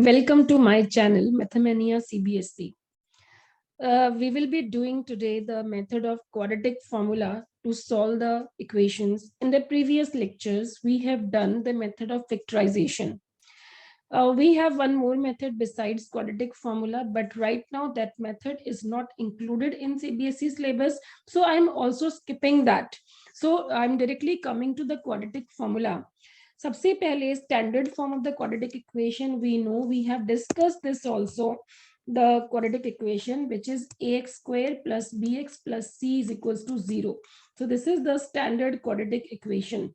Welcome to my channel, Mathemania CBSE. We will be doing today the method of quadratic formula to solve the equations. In the previous lectures, we have done the method of factorization. We have one more method besides quadratic formula, but right now that method is not included in CBSE syllabus. So I'm also skipping that. So I'm directly coming to the quadratic formula. सबसे पहले standard form of the quadratic equation, we know we have discussed this also, the quadratic equation, which is ax square plus bx plus c is equals to 0. So this is the standard quadratic equation.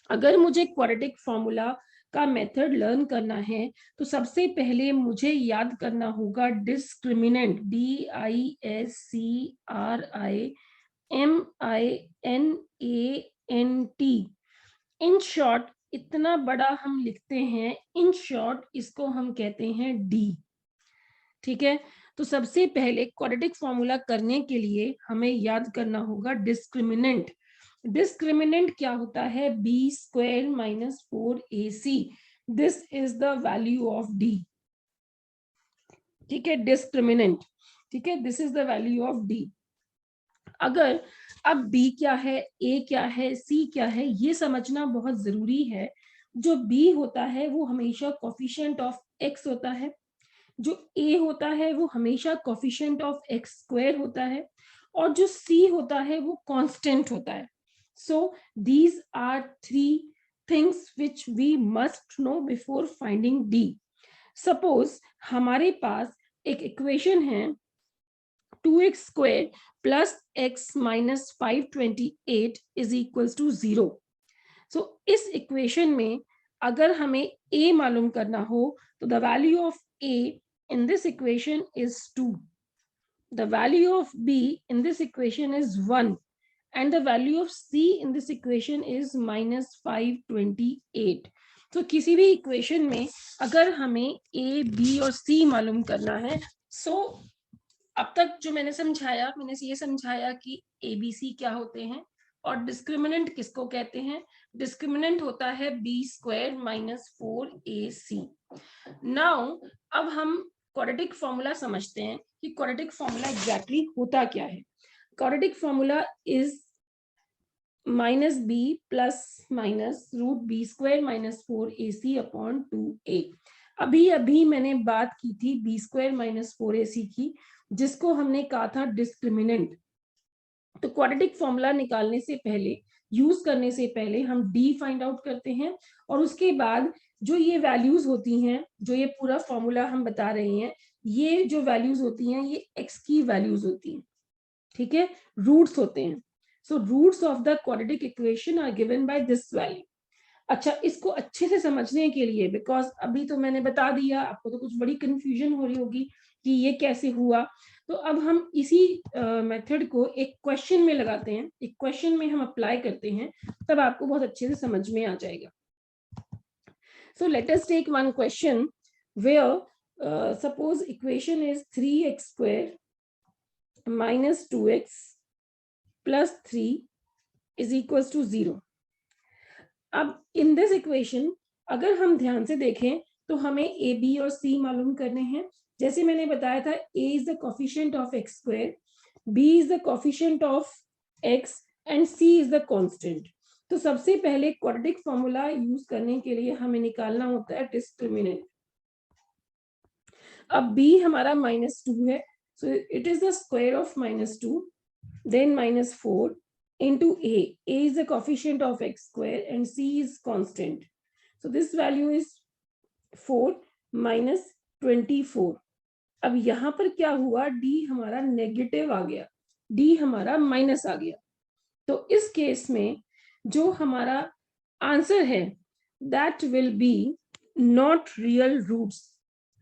अगर मुझे quadratic formula का method learn करना है तो सबसे पहले मुझे याद करना होगा डिस्क्रिमिनेंट, DISCRIMINANT. इन शॉर्ट इतना बड़ा हम लिखते हैं, इन शॉर्ट इसको हम कहते हैं डी. ठीक है, तो सबसे पहले क्वाड्रेटिक फॉर्मूला करने के लिए हमें याद करना होगा डिस्क्रिमिनेंट. डिस्क्रिमिनेंट क्या होता है? B square minus 4ac. This is the value of D. ठीक है, डिस्क्रिमिनेंट. ठीक है, this is the value of D. अगर अब b क्या है, a क्या है, c क्या है, ये समझना बहुत जरूरी है. जो b होता है वो हमेशा कोफिशिएंट ऑफ x होता है, जो a होता है वो हमेशा कोफिशिएंट ऑफ x स्क्वायर होता है, और जो c होता है वो कांस्टेंट होता है. So these are three things which we must know before finding d. Suppose हमारे पास एक इक्वेशन है 2x square plus x minus 528 is equals to 0. So इस इक्वेशन में अगर हमें a मालूम करना हो तो the value of a in this equation is 2. The value of b in this equation is 1. And the value of c in this equation is minus 528. तो किसी भी इक्वेशन में अगर हमें a, b और c मालूम करना है, so अब तक जो मैंने ये समझाया कि ABC क्या होते हैं और डिस्क्रिमिनेंट किसको कहते हैं. डिस्क्रिमिनेंट होता है b square minus 4ac. Now अब हम क्वाड्रेटिक फॉर्मूला समझते हैं कि क्वाड्रेटिक फॉर्मूला एग्जैक्टली होता क्या है. Quadratic formula is minus b plus minus root b square minus 4ac upon 2a. अभी मैंने बात की थी b स्क्वायर माइनस 4ac की, जिसको हमने कहा था डिस्क्रिमिनेंट. तो क्वाड्रेटिक फॉर्मूला निकालने से पहले, यूज करने से पहले हम d फाइंड आउट करते हैं, और उसके बाद जो ये वैल्यूज होती हैं, जो ये पूरा फॉर्मूला हम बता रहे हैं, ये जो वैल्यूज होती हैं ये x की वैल्यूज होती हैं. ठीक है, रूट्स होते हैं. So roots of the quadratic equation are given by this value. अच्छा, इसको अच्छे से समझने के लिए, बिकॉज अभी तो मैंने बता दिया, आपको तो कुछ बड़ी कंफ्यूजन हो रही होगी कि ये कैसे हुआ, तो अब हम इसी मेथड को एक क्वेश्चन में लगाते हैं, एक क्वेश्चन में हम अप्लाई करते हैं, तब आपको बहुत अच्छे से समझ में आ जाएगा. So let us take one question where suppose equation is 3x square minus 2x plus 3 is equals to 0. अब इन दिस इक्वेशन अगर हम ध्यान से देखें तो हमें a, b और c मालूम करने हैं. जैसे मैंने बताया था, a is the coefficient of x square, b is the coefficient of x and c is the constant. तो सबसे पहले क्वाड्रेटिक फॉर्मूला यूज करने के लिए हमें निकालना होता है डिस्क्रिमिनेंट. अब b हमारा -2 है, so it is the square of -2, then -4 into a. A is the coefficient of x square and c is constant. So this value is 4 minus 24. अब यहां पर क्या हुआ, d हमारा नेगेटिव आ गया, d हमारा माइनस आ गया. तो इस केस में जो हमारा आंसर है that will be not real roots,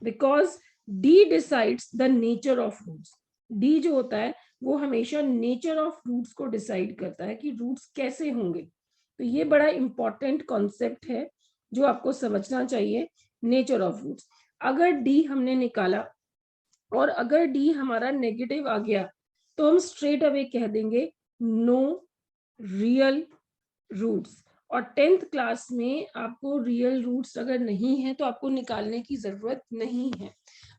because d decides the nature of roots. d जो होता है वो हमेशा नेचर ऑफ रूट्स को डिसाइड करता है कि रूट्स कैसे होंगे. तो ये बड़ा इंपॉर्टेंट कॉन्सेप्ट है जो आपको समझना चाहिए, नेचर ऑफ रूट्स. अगर डी हमने निकाला और अगर डी हमारा नेगेटिव आ गया तो हम स्ट्रेट अवे कह देंगे नो रियल रूट्स. और 10th क्लास में आपको रियल रूट्स अगर नहीं है तो आपको निकालने की जरूरत नहीं है।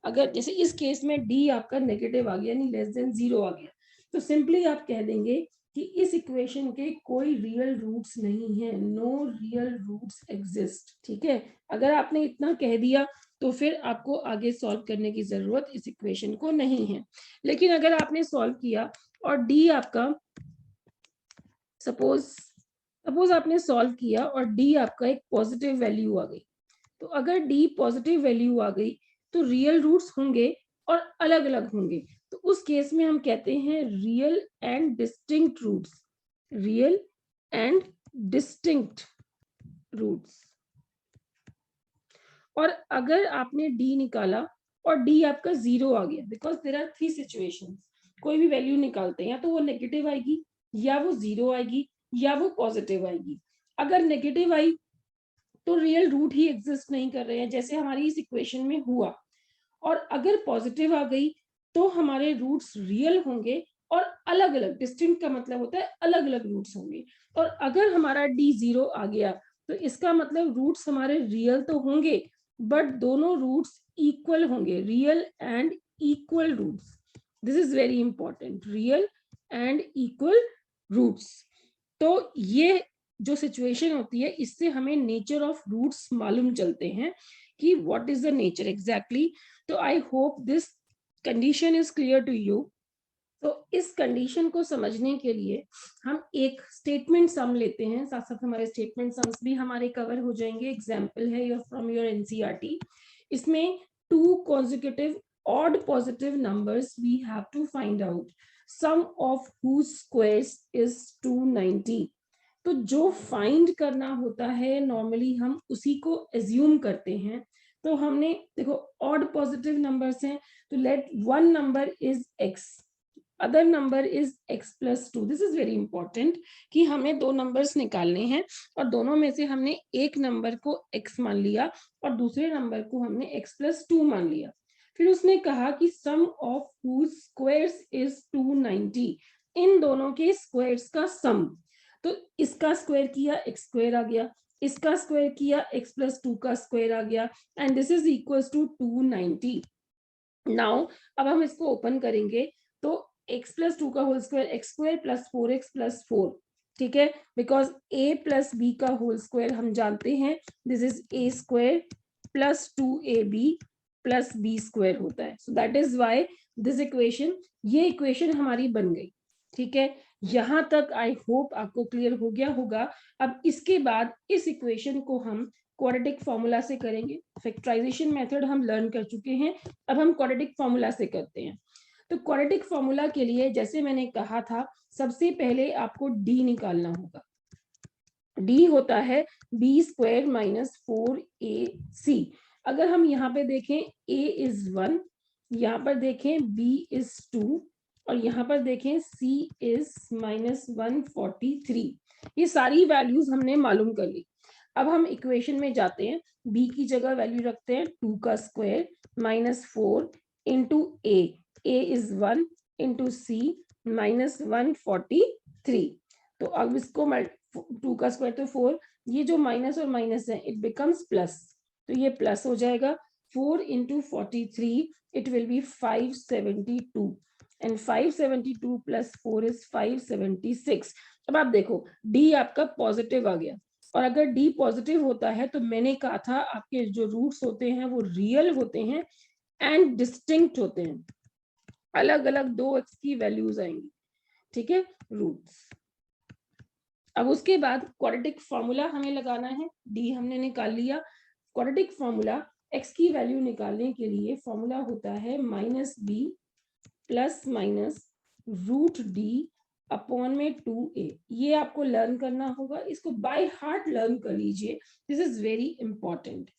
अगर जैसे इस केस में डी आपका नेगेटिव आ गया यानी लेस देन 0 आ गया, तो सिंपली आप कह देंगे कि इस इक्वेशन के कोई रियल रूट्स नहीं है, नो रियल रूट्स एग्जिस्ट। ठीक है, अगर आपने इतना कह दिया तो फिर आपको आगे सॉल्व करने की जरूरत इस इक्वेशन को नहीं है। लेकिन अगर आपने सॉल्व किया और डी आपका सपोज आपने सॉल्व किया और डी आपका एक पॉजिटिव वैल्यू आ गई, तो अगर डी पॉजिटिव वैल्यू आ गई तो रियल रूट्स होंगे और अलग अलग होंगे, तो उस केस में हम कहते हैं real and distinct roots, real and distinct roots. और अगर आपने डी निकाला और डी आपका 0 आ गया, बिकॉज देयर आर 3 सिचुएशंस, कोई भी वैल्यू निकालते हैं या तो वो नेगेटिव आएगी या वो 0 आएगी या वो पॉजिटिव आएगी। अगर नेगेटिव आई तो रियल रूट ही एग्जिस्ट नहीं कर रहे हैं, जैसे हमारी इस इक्वेशन में हुआ। और अगर पॉजिटिव आ गई तो हमारे रूट्स रियल होंगे और अलग अलग, डिस्टिंक्ट का मतलब होता है अलग अलग रूट्स होंगे। और अगर हमारा डी 0 आ गया तो इसका मतलब रूट्स हमारे रियल तो होंगे बट दोनों रूट्स इक्वल होंगे, real and equal roots. This is very important, real and equal roots. तो ये जो सिचुएशन होती है इससे हमें नेचर ऑफ रूट्स मालूम चलते हैं कि what is the nature exactly. तो I hope this condition is clear to you. तो इस कंडीशन को समझने के लिए हम एक स्टेटमेंट सम लेते हैं, साथ साथ हमारे स्टेटमेंट सम्स भी हमारे कवर हो जाएंगे। एग्जाम्पल है योर फ्रॉम योर एनसीईआरटी। इसमें 2 consecutive odd positive numbers we have to find out, sum of whose squares is 290। तो जो फाइंड करना होता है नॉर्मली हम उसी को एज्यूम करते हैं। तो हमने देखो ऑड पॉजिटिव नंबर्स हैं, तो let one number is x, other number is x plus 2। This is very important कि हमें 2 नंबर्स निकालने हैं और दोनों में से हमने एक नंबर को x मान लिया और दूसरे नंबर को हमने x प्लस 2 मान लिया। फिर उसने कहा कि सम ऑफ whose स्क्वायर्स इज 290, इन दोनों के स्क्वायर्स का सम। तो इसका स्क्वायर किया x स्क्वायर आ गया, इसका स्क्वायर किया x प्लस 2 का स्क्वायर आ गया, and this is equals to 290। Now अब हम इसको ओपन करेंगे तो x प्लस 2 का whole square x square plus 4x plus 4, ठीक है, बिकॉज a प्लस b का होल स्क्वायर हम जानते हैं this is a square plus 2ab plus b square होता है। So that is why this equation, ये इक्वेशन हमारी बन गई। ठीक है, यहां तक आई होप आपको क्लियर हो गया होगा। अब इसके बाद इस इक्वेशन को हम क्वाड्रेटिक फॉर्मूला से करेंगे। फैक्टराइजेशन मेथड हम लर्न कर चुके हैं, अब हम क्वाड्रेटिक फॉर्मूला से करते हैं। तो क्वाड्रेटिक फॉर्मूला के लिए जैसे मैंने कहा था, सबसे पहले आपको डी निकालना होगा। डी होता है बी स्क्वायर माइनस 4ac। अगर हम यहाँ पे देखें a इज 1, यहाँ पर देखें b इज 2 और यहाँ पर देखें c इज माइनस 143। ये सारी वैल्यूज हमने मालूम कर ली। अब हम इक्वेशन में जाते हैं, b की जगह वैल्यू रखते हैं 2 का square minus 4 into a is 1 into c minus 143। तो अब इसको 2 का स्क्वायर तो 4, ये जो माइनस और माइनस है इट बिकम्स प्लस, तो ये प्लस हो जाएगा। 4 into 43 it will B 572 and 572 plus 4 is 576। अब आप देखो डी आपका पॉजिटिव आ गया, और अगर डी पॉजिटिव होता है तो मैंने कहा था आपके जो रूट्स होते हैं वो रियल होते हैं एंड डिस्टिंक्ट होते हैं, अलग अलग 2x की वैल्यूज आएंगी। ठीक है, रूट्स। अब उसके बाद क्वाड्रेटिक फॉर्मूला हमें लगाना है, डी हमने निकाल लिया। क्वाड्रेटिक फॉर्मूला x की वैल्यू निकालने के लिए फॉर्मूला होता है minus B plus minus root D upon में 2a। ये आपको लर्न करना होगा, इसको बाय हार्ट लर्न कर लीजिए, दिस इज वेरी इंपॉर्टेंट।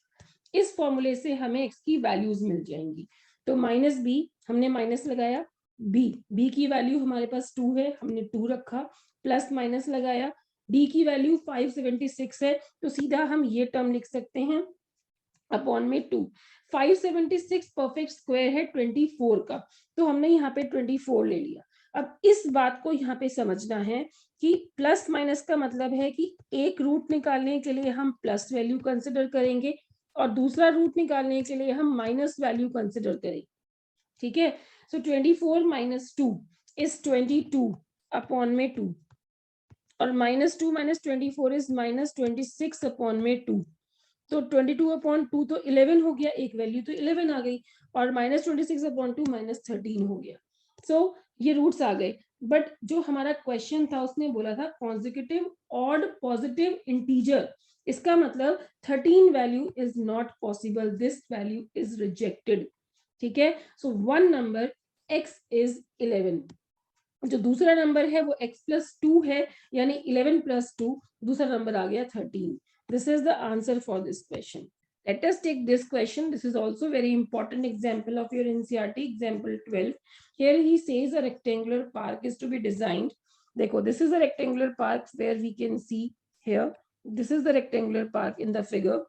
इस फॉर्मूले से हमें x की वैल्यूज मिल जाएंगी। तो माइनस बी हमने माइनस लगाया, b की वैल्यू हमारे पास 2 है, हमने 2 रखा, प्लस माइनस लगाया, d की वैल्यू 576 है, तो सीधा हम ये टर्म लिख सकते हैं अपॉन में 2। 576 परफेक्ट स्क्वायर है 24 का, तो हमने यहाँ पे 24 ले लिया। अब इस बात को यहाँ पे समझना है कि प्लस माइनस का मतलब है कि एक रूट निकालने के लिए हम प्लस वैल्यू कंसिडर करेंगे और दूसरा रूट निकालने के लिए हम माइनस वैल्यू कंसिडर करेंगे, ठीक है। सो 24 माइनस 2 इज 22 अपॉन में 2 और minus 2 minus 24 is minus 26 upon में 2। तो 22 अपॉन 2 तो 11 हो गया, एक वैल्यू तो 11 आ गई, और माइनस 26 अपॉन 2 माइनस 13 हो गया। सो ये रूट्स आ गए। बट जो हमारा क्वेश्चन था उसने बोला था कॉन्जिक्यूटिव ऑड पॉजिटिव इंटीजर, इसका मतलब 13 value is not possible, this value is rejected, ठीक है। So one number x is 11, जो दूसरा नंबर है वो x प्लस 2 है, यानी 11 प्लस 2, दूसरा नंबर आ गया 13। This is the answer for this question. Let us take this question. This is also very important example of your NCERT, example 12. Here he says a rectangular park is to be designed. देखो, this is a rectangular park where we can see here. This is the rectangular park in the figure,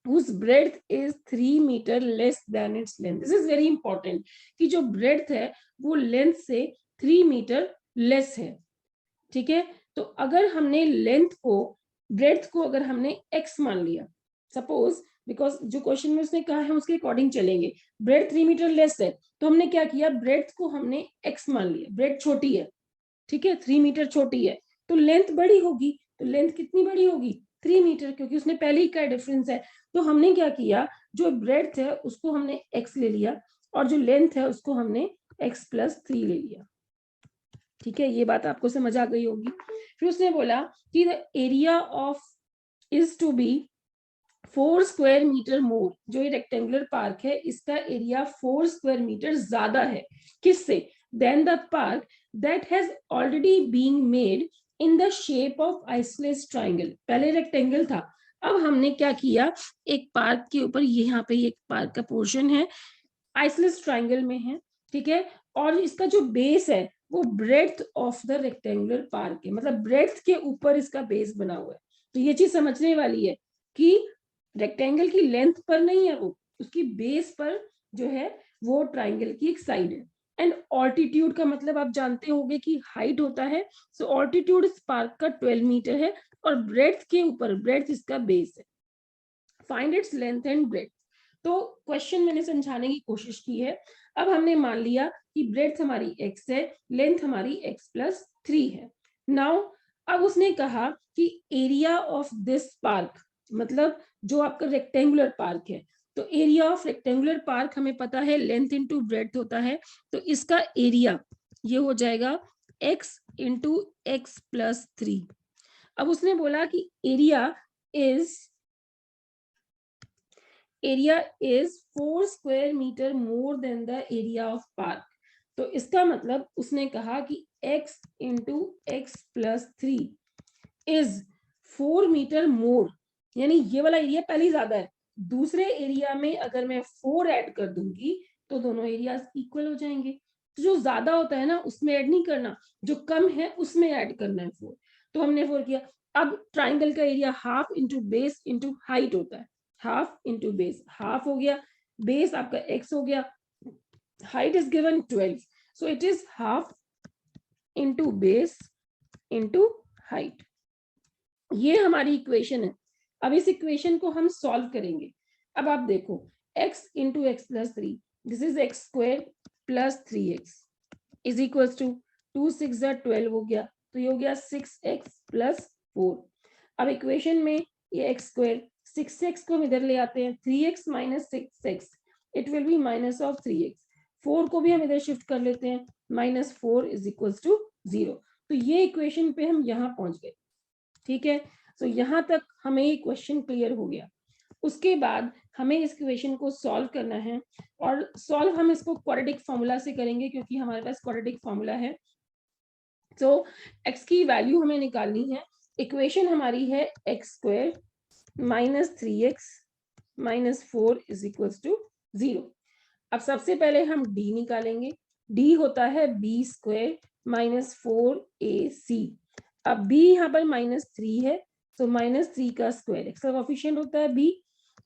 whose breadth is 3 meter less than its length. This is very important कि जो breadth है वो length से 3 meter less है, ठीक है। तो अगर हमने लेंथ को, ब्रेड्थ को अगर हमने x मान लिया, सपोज, बिकॉज जो क्वेश्चन में उसने कहा है उसके अकॉर्डिंग चलेंगे, ब्रेड 3 मीटर लेस है, तो हमने क्या किया, ब्रेड्थ को हमने x मान लिया, ब्रेड छोटी है, ठीक है, 3 मीटर छोटी है, तो लेंथ बड़ी होगी, तो लेंथ कितनी बड़ी होगी, 3 मीटर, क्योंकि उसने पहले ही का डिफरेंस है। तो हमने क्या किया, जो ब्रेड्थ है उसको हमने x ले लिया और जो लेंथ है उसको हमने x प्लस 3 ले लिया, ठीक है। ये बात आपको समझ आ गई होगी। फिर उसने बोला कि the area of is to be 4 square metre more, जो ये रेक्टेंगुलर पार्क है इसका एरिया 4 स्क्वायर मीटर ज्यादा है, किससे, then the park that has already being made in the shape of isosceles triangle. पहले रेक्टेंगल था, अब हमने क्या किया, एक पार्क के ऊपर, यहाँ पे एक पार्क का पोर्शन है आइसोलेस ट्राइंगल में है, ठीक है, और इसका जो बेस है वो breadth of the rectangular park है, मतलब ब्रेड्थ के ऊपर इसका बेस बना हुआ है। तो ये चीज समझने वाली है कि रेक्टेंगल की लेंथ पर नहीं है, वो उसकी बेस पर जो है वो ट्राइंगल की एक साइड है। एंड ऑल्टीट्यूड का मतलब आप जानते होंगे कि हाइट होता है, सो ऑल्टीट्यूड इस पार्क का 12 मीटर है और ब्रेड्थ के ऊपर, ब्रेड्थ इसका बेस है, find its length and breadth. तो क्वेश्चन मैंने समझाने की कोशिश की है। अब हमने मान लिया कि ब्रेड्थ हमारी x है, लेंथ हमारी x प्लस 3 है। नाउ अब उसने कहा कि एरिया ऑफ दिस पार्क, मतलब जो आपका रेक्टेंगुलर पार्क है, तो एरिया ऑफ रेक्टेंगुलर पार्क हमें पता है लेंथ इंटू ब्रेड्थ होता है, तो इसका एरिया ये हो जाएगा x इंटू एक्स प्लस 3। अब उसने बोला कि area is 4 square meter more than the area of park। तो इसका मतलब उसने कहा कि x into x plus 3 is 4 metre more, यानी ये वाला एरिया पहले ही ज्यादा है, दूसरे एरिया में अगर मैं 4 ऐड कर दूंगी तो दोनों एरियाज इक्वल हो जाएंगे। तो जो ज्यादा होता है ना उसमें ऐड नहीं करना, जो कम है उसमें ऐड करना है 4। तो हमने 4 किया। अब ट्राइंगल का area half into base into height होता है, हाफ इंटू बेस, हाफ हो गया, बेस आपका x हो गया, height is given 12, so it is half into base into height. ये हमारी इक्वेशन है। अब इस इक्वेशन को हम सॉल्व करेंगे। अब आप देखो x into x plus 3, this is x square plus 3x is equal to 2 6 12 हो गया, तो ये हो गया 6x प्लस 4। अब इक्वेशन में ये एक्स स्क्वायर, 6x को हम इधर ले आते हैं, 3x minus 6x it will be minus of 3x, 4 को भी हम इधर शिफ्ट कर लेते हैं, माइनस 4 इज इक्वल टू 0। तो ये इक्वेशन पे हम यहाँ पहुंच गए, ठीक है। तो यहाँ तक हमें ये क्वेश्चन क्लियर हो गया। उसके बाद हमें इस इक्वेशन को सॉल्व करना है, और सॉल्व हम इसको क्वाड्रेटिक फॉर्मूला से करेंगे क्योंकि हमारे पास क्वाड्रेटिक फॉर्मूला है। तो x की वैल्यू हमें निकालनी है। इक्वेशन हमारी है X square minus 3x minus 4 is equal to 0। अब सबसे पहले हम d निकालेंगे, d होता है b स्क्वायर माइनस 4ac। अब b यहाँ पर माइनस 3 है, तो माइनस 3 का स्क्वायर, x का कोफिशिएंट होता है b,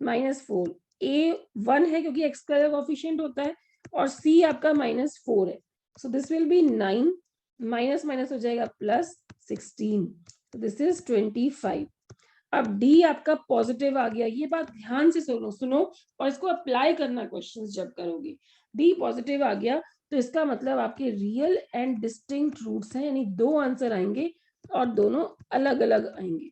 माइनस 4, a 1 है क्योंकि x का कोफिशिएंट होता है, और c आपका माइनस 4 है, so this will be 9 minus minus हो जाएगा प्लस 16, दिस इज 25। अब डी आपका पॉजिटिव आ गया, ये बात ध्यान से सुनो और इसको अप्लाई करना क्वेश्चंस जब करोगे। डी पॉजिटिव आ गया तो इसका मतलब आपके रियल एंड डिस्टिंक्ट रूट्स हैं, यानी दो आंसर आएंगे और दोनों अलग अलग आएंगे।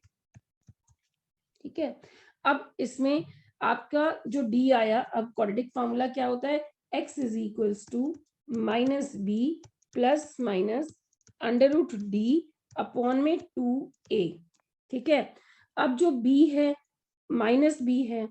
ठीक है, अब इसमें आपका जो डी आया, अब क्वाड्रेटिक फॉर्मूला क्या होता है, x is equals to minus B plus minus under root D upon में 2a। ठीक है, अब जो b है माइनस b है,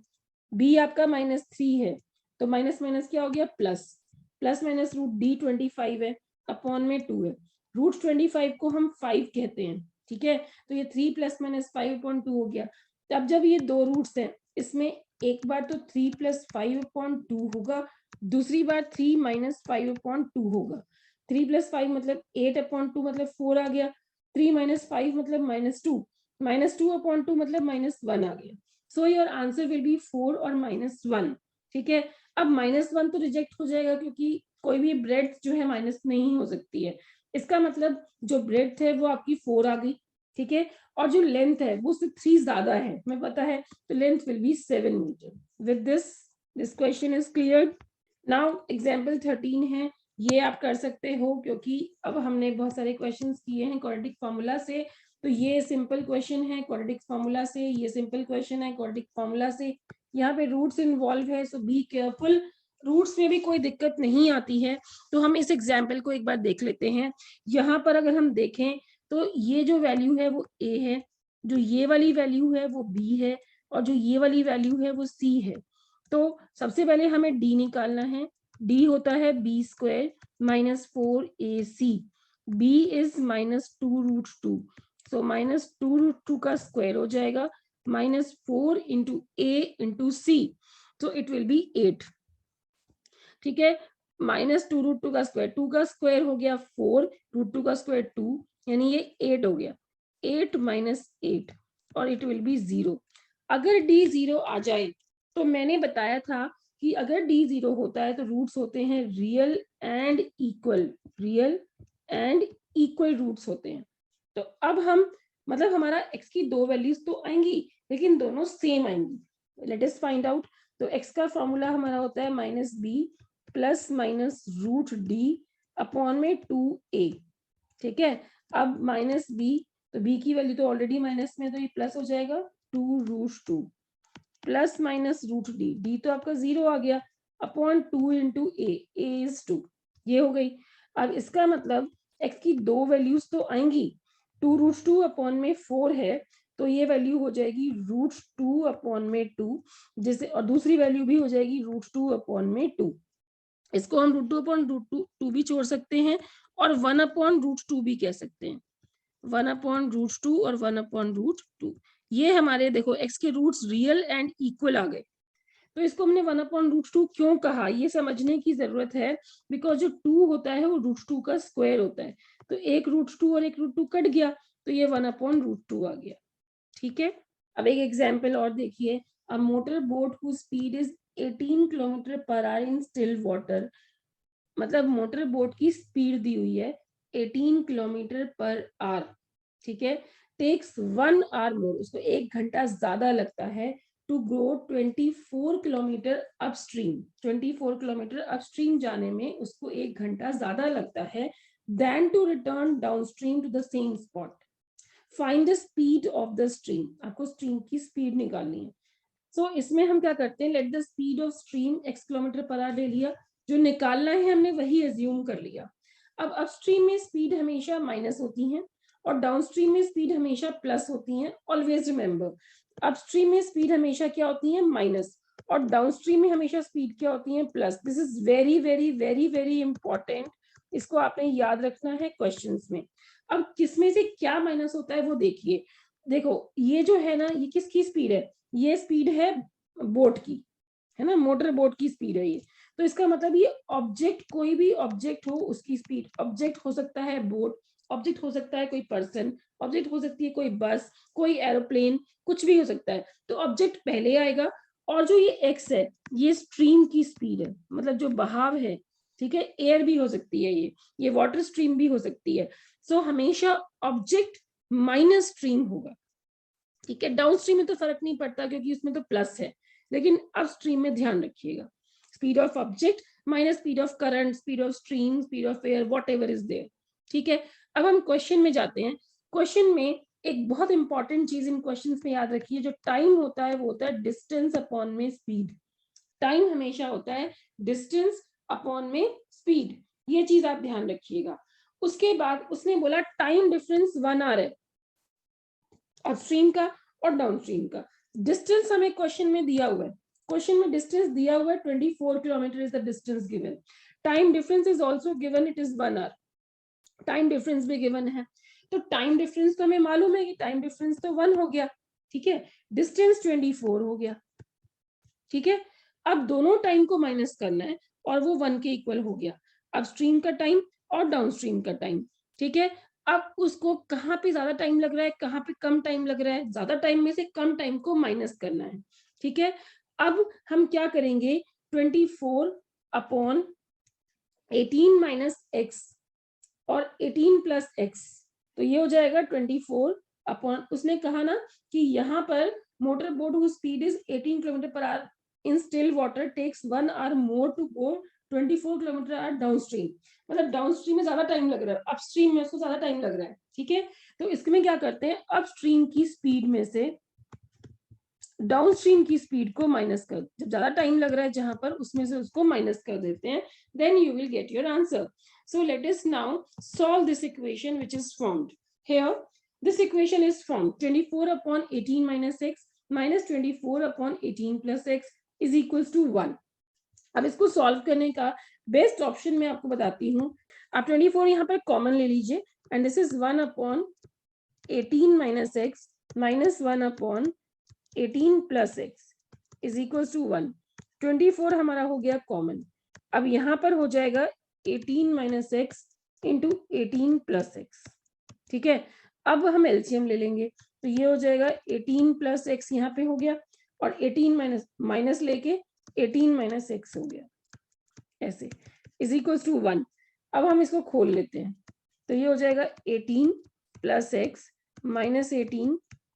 b आपका -3 है, तो माइनस माइनस क्या हो गया plus, plus minus root D 25 है अपॉन में 2 है, रूट 25 को हम 5 कहते हैं। ठीक है, तो ये 3 प्लस माइनस 5/2 हो गया। अब जब ये दो रूट्स हैं, इसमें एक बार तो 3 + 5/2 होगा, दूसरी बार 3 - 5/2 होगा। 3 + 5 मतलब 8/2 मतलब 4 आ गया, 3 - 5 मतलब -2, -2/2 मतलब -1 आ गया। So your answer will be 4 और -1। ठीक है, अब -1 तो रिजेक्ट हो जाएगा क्योंकि कोई भी ब्रेड जो है माइनस नहीं हो सकती है, इसका मतलब जो ब्रेड है वो आपकी 4 आ गई। ठीक है, और जो लेंथ है वो सिर्फ 3 ज्यादा है, हमें पता है, तो length will be 7 metre. With this question is clear. Now example 13 है, ये आप कर सकते हो क्योंकि अब हमने बहुत सारे क्वेश्चंस किए हैं क्वाड्रेटिक फार्मूला से, तो ये सिंपल क्वेश्चन है क्वाड्रेटिक फार्मूला से, ये सिंपल क्वेश्चन है क्वाड्रेटिक फार्मूला से। यहाँ पे रूट्स इन्वॉल्व है, सो बी केयरफुल, रूट्स में भी कोई दिक्कत नहीं आती है। तो हम इस एग्जाम्पल को एक बार देख लेते हैं। यहाँ पर अगर हम देखें तो ये जो वैल्यू है वो a है, जो ये वाली वैल्यू है वो b है, और जो ये वाली वैल्यू है वो c है। तो सबसे पहले हमें d निकालना है। d होता है b² - 4ac, b इज -2√2, सो -2√2 का स्क्वायर हो जाएगा, -4 × a × c, तो इट विल बी 8। ठीक है, -2√2 का स्क्वायर, 2 का स्क्वायर हो गया 4, √2 का स्क्वायर 2, यानी ये 8 हो गया, 8 - 8, और इट विल बी 0। अगर d 0 आ जाए तो मैंने बताया था कि अगर d 0 होता है तो रूट्स होते हैं real and equal, real and equal roots होते हैं। तो अब हम मतलब हमारा x की दो वैल्यूज तो आएंगी लेकिन दोनों सेम आएंगी। Let us find out. तो x का फॉर्मूला हमारा होता है -b plus minus √d upon में 2a। ठीक है, अब -b, तो b की वैल्यू तो ऑलरेडी माइनस में, तो ये प्लस हो जाएगा 2√2 प्लस माइनस √d, d तो आपका 0 आ गया, अपॉन 2 × a, a इज 2, ये हो गई। अब इसका मतलब x की दो वैल्यूज तो आएंगी, 2√2 अपॉन में 4 है, तो ये वैल्यू हो जाएगी √2 अपॉन में 2, जैसे, और दूसरी वैल्यू भी हो जाएगी √2 अपॉन में 2। इसको हम √2 अपॉन √2 भी छोड़ सकते हैं और 1 अपॉन √2 भी कह सकते हैं, 1 अपॉन √2 और 1 अपॉन √2। ये हमारे देखो x के रूट्स रियल एंड इक्वल आ गए। तो इसको हमने 1 अपॉन √2 क्यों कहा, ये समझने की जरूरत है, बिकॉज जो 2 होता है वो √2 का स्क्वायर होता है, तो एक √2 और एक √2 कट गया, तो ये 1 अपॉन √2 आ गया। ठीक है, अब एक एग्जाम्पल और देखिए। A motor boat who speed is 18 km/h in still water, मतलब मोटर बोट की स्पीड दी हुई है 18 km/h। ठीक है, टेक्स 1 आवर मोर, उसको 1 घंटा ज्यादा लगता है to go 24 kilometre upstream, 24 kilometre upstream जाने में उसको 1 घंटा ज्यादा लगता है then to return downstream to the same spot. Find the speed of the stream, आपको स्ट्रीम की स्पीड निकालनी है। सो इसमें हम क्या करते हैं, let the speed of stream x km/h ले लिया, जो निकालना है हमने वही एज्यूम कर लिया। अब अपस्ट्रीम में स्पीड हमेशा माइनस होती है और डाउनस्ट्रीम में स्पीड हमेशा प्लस होती है। ऑलवेज रिमेंबर, अपस्ट्रीम में स्पीड हमेशा क्या होती है, माइनस, और डाउनस्ट्रीम में हमेशा स्पीड क्या होती है, plus. This is very very very very important, इसको आपने याद रखना है क्वेश्चंस में। अब किसमें से क्या माइनस होता है वो देखिए। देखो ये जो है ना, ये किसकी स्पीड है, ये स्पीड है बोट की, है ना, मोटर बोट की स्पीड है ये। तो इसका मतलब ये ऑब्जेक्ट, कोई भी ऑब्जेक्ट हो उसकी स्पीड, ऑब्जेक्ट हो सकता है बोट, ऑब्जेक्ट हो सकता है कोई पर्सन, ऑब्जेक्ट हो सकती है कोई बस, कोई एरोप्लेन, कुछ भी हो सकता है। तो ऑब्जेक्ट पहले आएगा, और जो ये एक्स है ये स्ट्रीम की स्पीड है, मतलब जो बहाव है, ठीक है, एयर भी हो सकती है, ये वाटर स्ट्रीम भी हो सकती है। सो हमेशा ऑब्जेक्ट माइनस स्ट्रीम होगा, ठीक है। डाउन स्ट्रीम में तो फर्क नहीं पड़ता क्योंकि उसमें तो प्लस है, लेकिन अप स्ट्रीम में ध्यान रखिएगा, speed of object minus speed of current, speed of stream, speed of air, whatever is there, ठीक है। अब हम क्वेश्चन में जाते हैं। क्वेश्चन में एक बहुत इंपॉर्टेंट चीज इन क्वेश्चन में याद रखिए, जो टाइम होता है वो होता है डिस्टेंस अपॉन में स्पीड। टाइम हमेशा होता है डिस्टेंस अपॉन में स्पीड, ये चीज आप ध्यान रखिएगा। उसके बाद उसने बोला टाइम डिफरेंस 1 आवर है अपस्ट्रीम का और डाउनस्ट्रीम का। डिस्टेंस हमें क्वेश्चन में दिया हुआ है, क्वेश्चन में डिस्टेंस दिया हुआ है 24 kilometre is the distance given. Time difference is also given, it is 1 hour, time difference भी गिवन है। तो टाइम डिफरेंस तो हमें मालूम है कि टाइम डिफरेंस तो 1 हो गया, ठीक है, डिस्टेंस 24 हो गया, ठीक है। अब दोनों टाइम को माइनस करना है और वो 1 के इक्वल हो गया, अपस्ट्रीम का टाइम और डाउनस्ट्रीम का टाइम, ठीक है। अब उसको कहाँ पे ज्यादा टाइम लग रहा है, कहाँ पे कम टाइम लग रहा है, ज्यादा टाइम में से कम टाइम को माइनस करना है, ठीक है। अब हम क्या करेंगे, 24 अपॉन 18 माइनस एक्स और 18 प्लस एक्स, तो ये हो जाएगा 24 अपॉन, उसने कहा ना कि यहाँ पर motor boat who speed is 18 kilometre per hour in still water takes 1 hour more to go 24 kilometre hour downstream, मतलब डाउनस्ट्रीम में ज्यादा टाइम लग रहा है, अपस्ट्रीम में उसको ज्यादा टाइम लग रहा है, ठीक है। तो इसमें क्या करते हैं, अपस्ट्रीम की स्पीड में से डाउनस्ट्रीम की स्पीड को माइनस कर, जब ज्यादा टाइम लग रहा है जहां पर, उसमें से उसको माइनस कर देते हैं, then you will get your answer. So let us now solve this equation which is formed here. This equation is formed 24 upon 18 minus x minus 24 upon 18 plus x is equals to 1. अब इसको solve करने का best option मैं आपको बताती हूँ। आप 24 यहाँ पर कॉमन ले लीजिए and this is 1 upon 18 minus X minus 1 upon 18 plus X is equal to 1। 24 हमारा हो गया कॉमन, अब यहाँ पर हो जाएगा 18 minus x into 18 plus x, ठीक है। अब हम एलसीएम ले लेंगे, तो ये हो जाएगा 18 प्लस एक्स यहाँ पे हो गया और 18 माइनस माइनस लेके 18 माइनस एक्स हो गया, ऐसे इज इक्वल टू 1। अब हम इसको खोल लेते हैं, तो ये हो जाएगा 18 plus x minus 18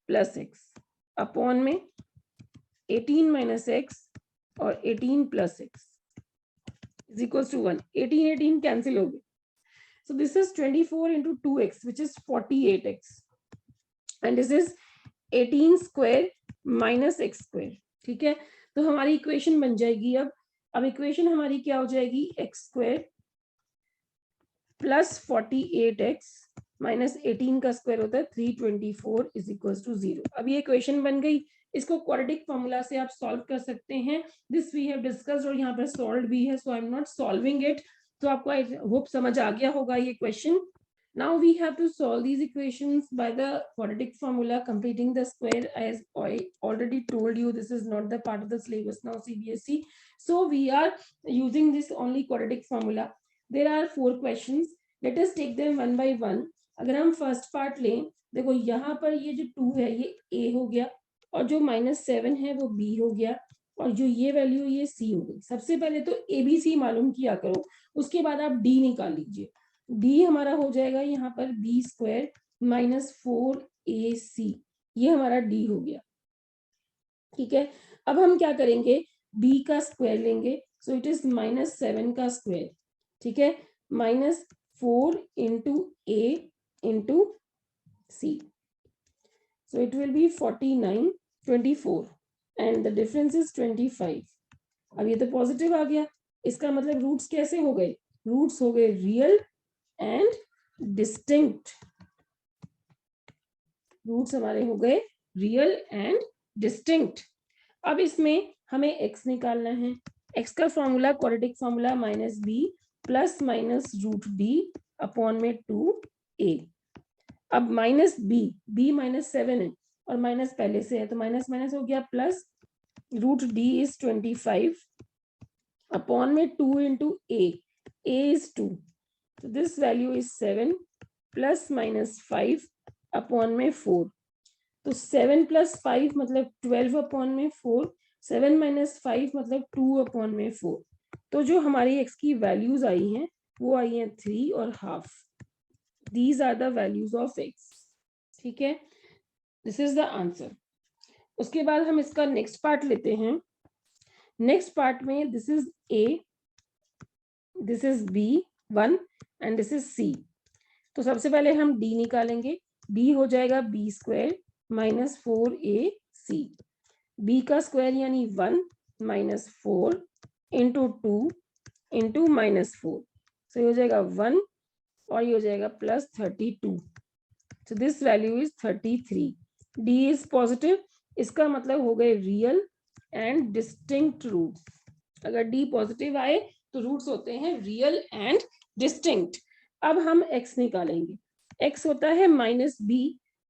plus x upon में 18 माइनस एक्स और 18 plus x is equals to 1. 18 cancel हो गए, so this is 24 into 2x which is 48x and this is 18 square minus x square, ठीक है। तो हमारी इक्वेशन बन जाएगी, अब इक्वेशन हमारी क्या हो जाएगी, x square plus 48x minus 18 का स्क्वायर होता है 324 इज इक्वल टू 0। अब ये इक्वेशन बन गई, इसको क्वाड्रेटिक फॉर्मूला से आप सॉल्व कर सकते हैं, दिस वी हैव डिस्कस्ड और यहाँ पर सॉल्व भी है, so I am not solving it. तो आपको आई होप समझ आ गया होगा ये question. Now we have to solve these equations by the quadratic formula, completing the square. As I already told you, this is not the part of the syllabus now CBSE, so we are using this only quadratic formula. There are 4 questions, let us take them one by one. अगर हम first part लें, देखो यहाँ पर ये जो 2 है ये a हो गया और जो -7 है वो b हो गया और जो ये वैल्यू ये c हो गई। सबसे पहले तो ABC मालूम किया करो, उसके बाद आप d निकाल लीजिए। d हमारा हो जाएगा यहाँ पर b स्क्वायर माइनस 4ac, ये हमारा d हो गया, ठीक है। अब हम क्या करेंगे, b का स्क्वायर लेंगे, सो इट इज -7 का स्क्वायर, ठीक है, -4 into a into c, so it will be 49 24 and the difference is 25। अब ये तो पॉजिटिव आ गया, इसका मतलब रूट्स कैसे हो गए, रूट्स हो गए रियल एंड डिस्टिंक्ट, रूट्स हमारे हो गए रियल एंड डिस्टिंक्ट। अब इसमें हमें x निकालना है, x का formula quadratic formula -b plus minus root b upon में 2a। अब माइनस b -7 है और माइनस पहले से है तो माइनस माइनस हो गया plus, root d is 25 upon में 2 into a is 2, so this value is 7 plus minus 5 upon में 4, तो 7 प्लस 5 मतलब 12 अपॉन में 4, 7 माइनस 5 मतलब 2 अपॉन में 4, तो जो हमारी x की वैल्यूज आई हैं वो आई हैं 3 और half. These are the values of x. ठीक है, दिस इज द आंसर. उसके बाद हम इसका नेक्स्ट पार्ट लेते हैं. नेक्स्ट पार्ट में this is a, this is b 1 and this is c. तो सबसे पहले हम d निकालेंगे. d हो जाएगा b square minus 4ac. b का स्क्वायर यानी 1 माइनस 4 इंटू 2 इंटू माइनस 4. सो ये हो जाएगा 1 और ये हो जाएगा plus 32. So this value is 33. d is positive, इसका मतलब हो गए रियल एंड डिस्टिंक्ट रूट्स. अगर d पॉजिटिव आए तो रूट्स होते हैं रियल एंड डिस्टिंक्ट. अब हम x निकालेंगे. x होता है minus b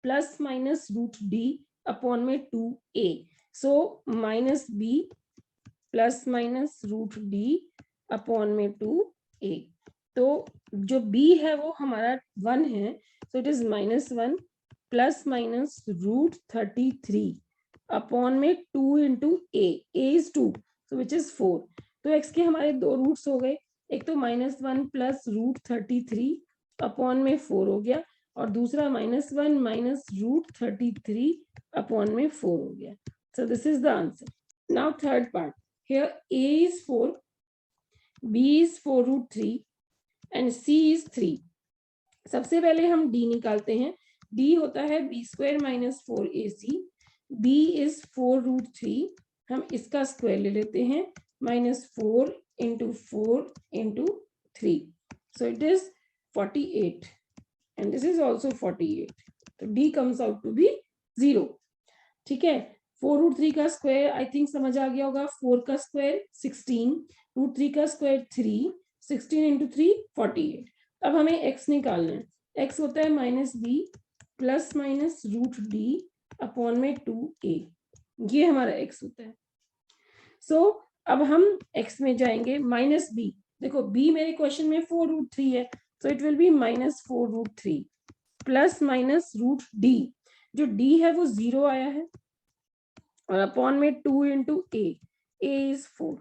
plus minus root d upon में 2a. So minus b plus minus root d upon में 2a. तो जो b है वो हमारा 1 है. So it is minus 1 plus minus root 33 upon में 2 into a. a is 2, so which is 4. तो x के हमारे दो रूट्स हो गए. एक तो माइनस 1 प्लस रूट 33 अपॉन में 4 हो गया और दूसरा माइनस 1 माइनस रूट 33 अपॉन में 4 हो गया. सो this is the answer. Now third part. Here a is 4, b is 4 root 3 and c is 3. सबसे पहले हम d निकालते हैं. d होता है b square minus 4ac. b is 4 root 3. हम इसका स्क्वायर ले लेते हैं. Minus 4 into 4 into 3. So it is 48 and this is also 48. तो d comes out to be 0. ठीक है. 4 रूट 3 का स्क्वायर आई थिंक समझ आ गया होगा. 4 का स्क्वायर 16, रूट 3 का स्क्वायर 3, 16 इंटू 3 48. अब हमें x निकालना है. x होता है minus b plus minus root d upon में 2a. ये हमारा x होता है. सो अब हम x में जाएंगे. माइनस b, देखो b मेरे क्वेश्चन में 4 रूट 3 है, so it will be minus 4 root 3 plus minus root d. जो d है वो 0 आया है और अपॉन में 2 into a. a is 4.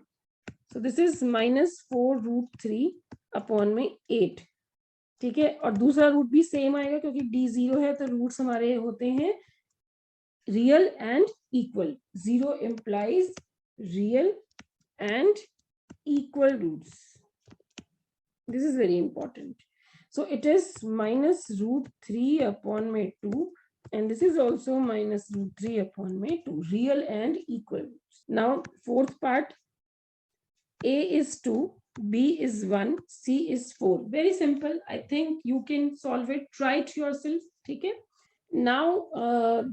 So this is minus 4 root 3 upon में 8. ठीक है. और दूसरा रूट भी सेम आएगा क्योंकि d 0 है तो रूट्स हमारे होते हैं real and equal. 0 implies real and equal roots. This is very important. So it is minus root 3 upon में 2 and this is also minus root 3 upon में 2. Real and equal roots. Now fourth part. a is 2, b is 1, c is 4. Very simple. I think you can solve it. Try it yourself. ठीक है. Now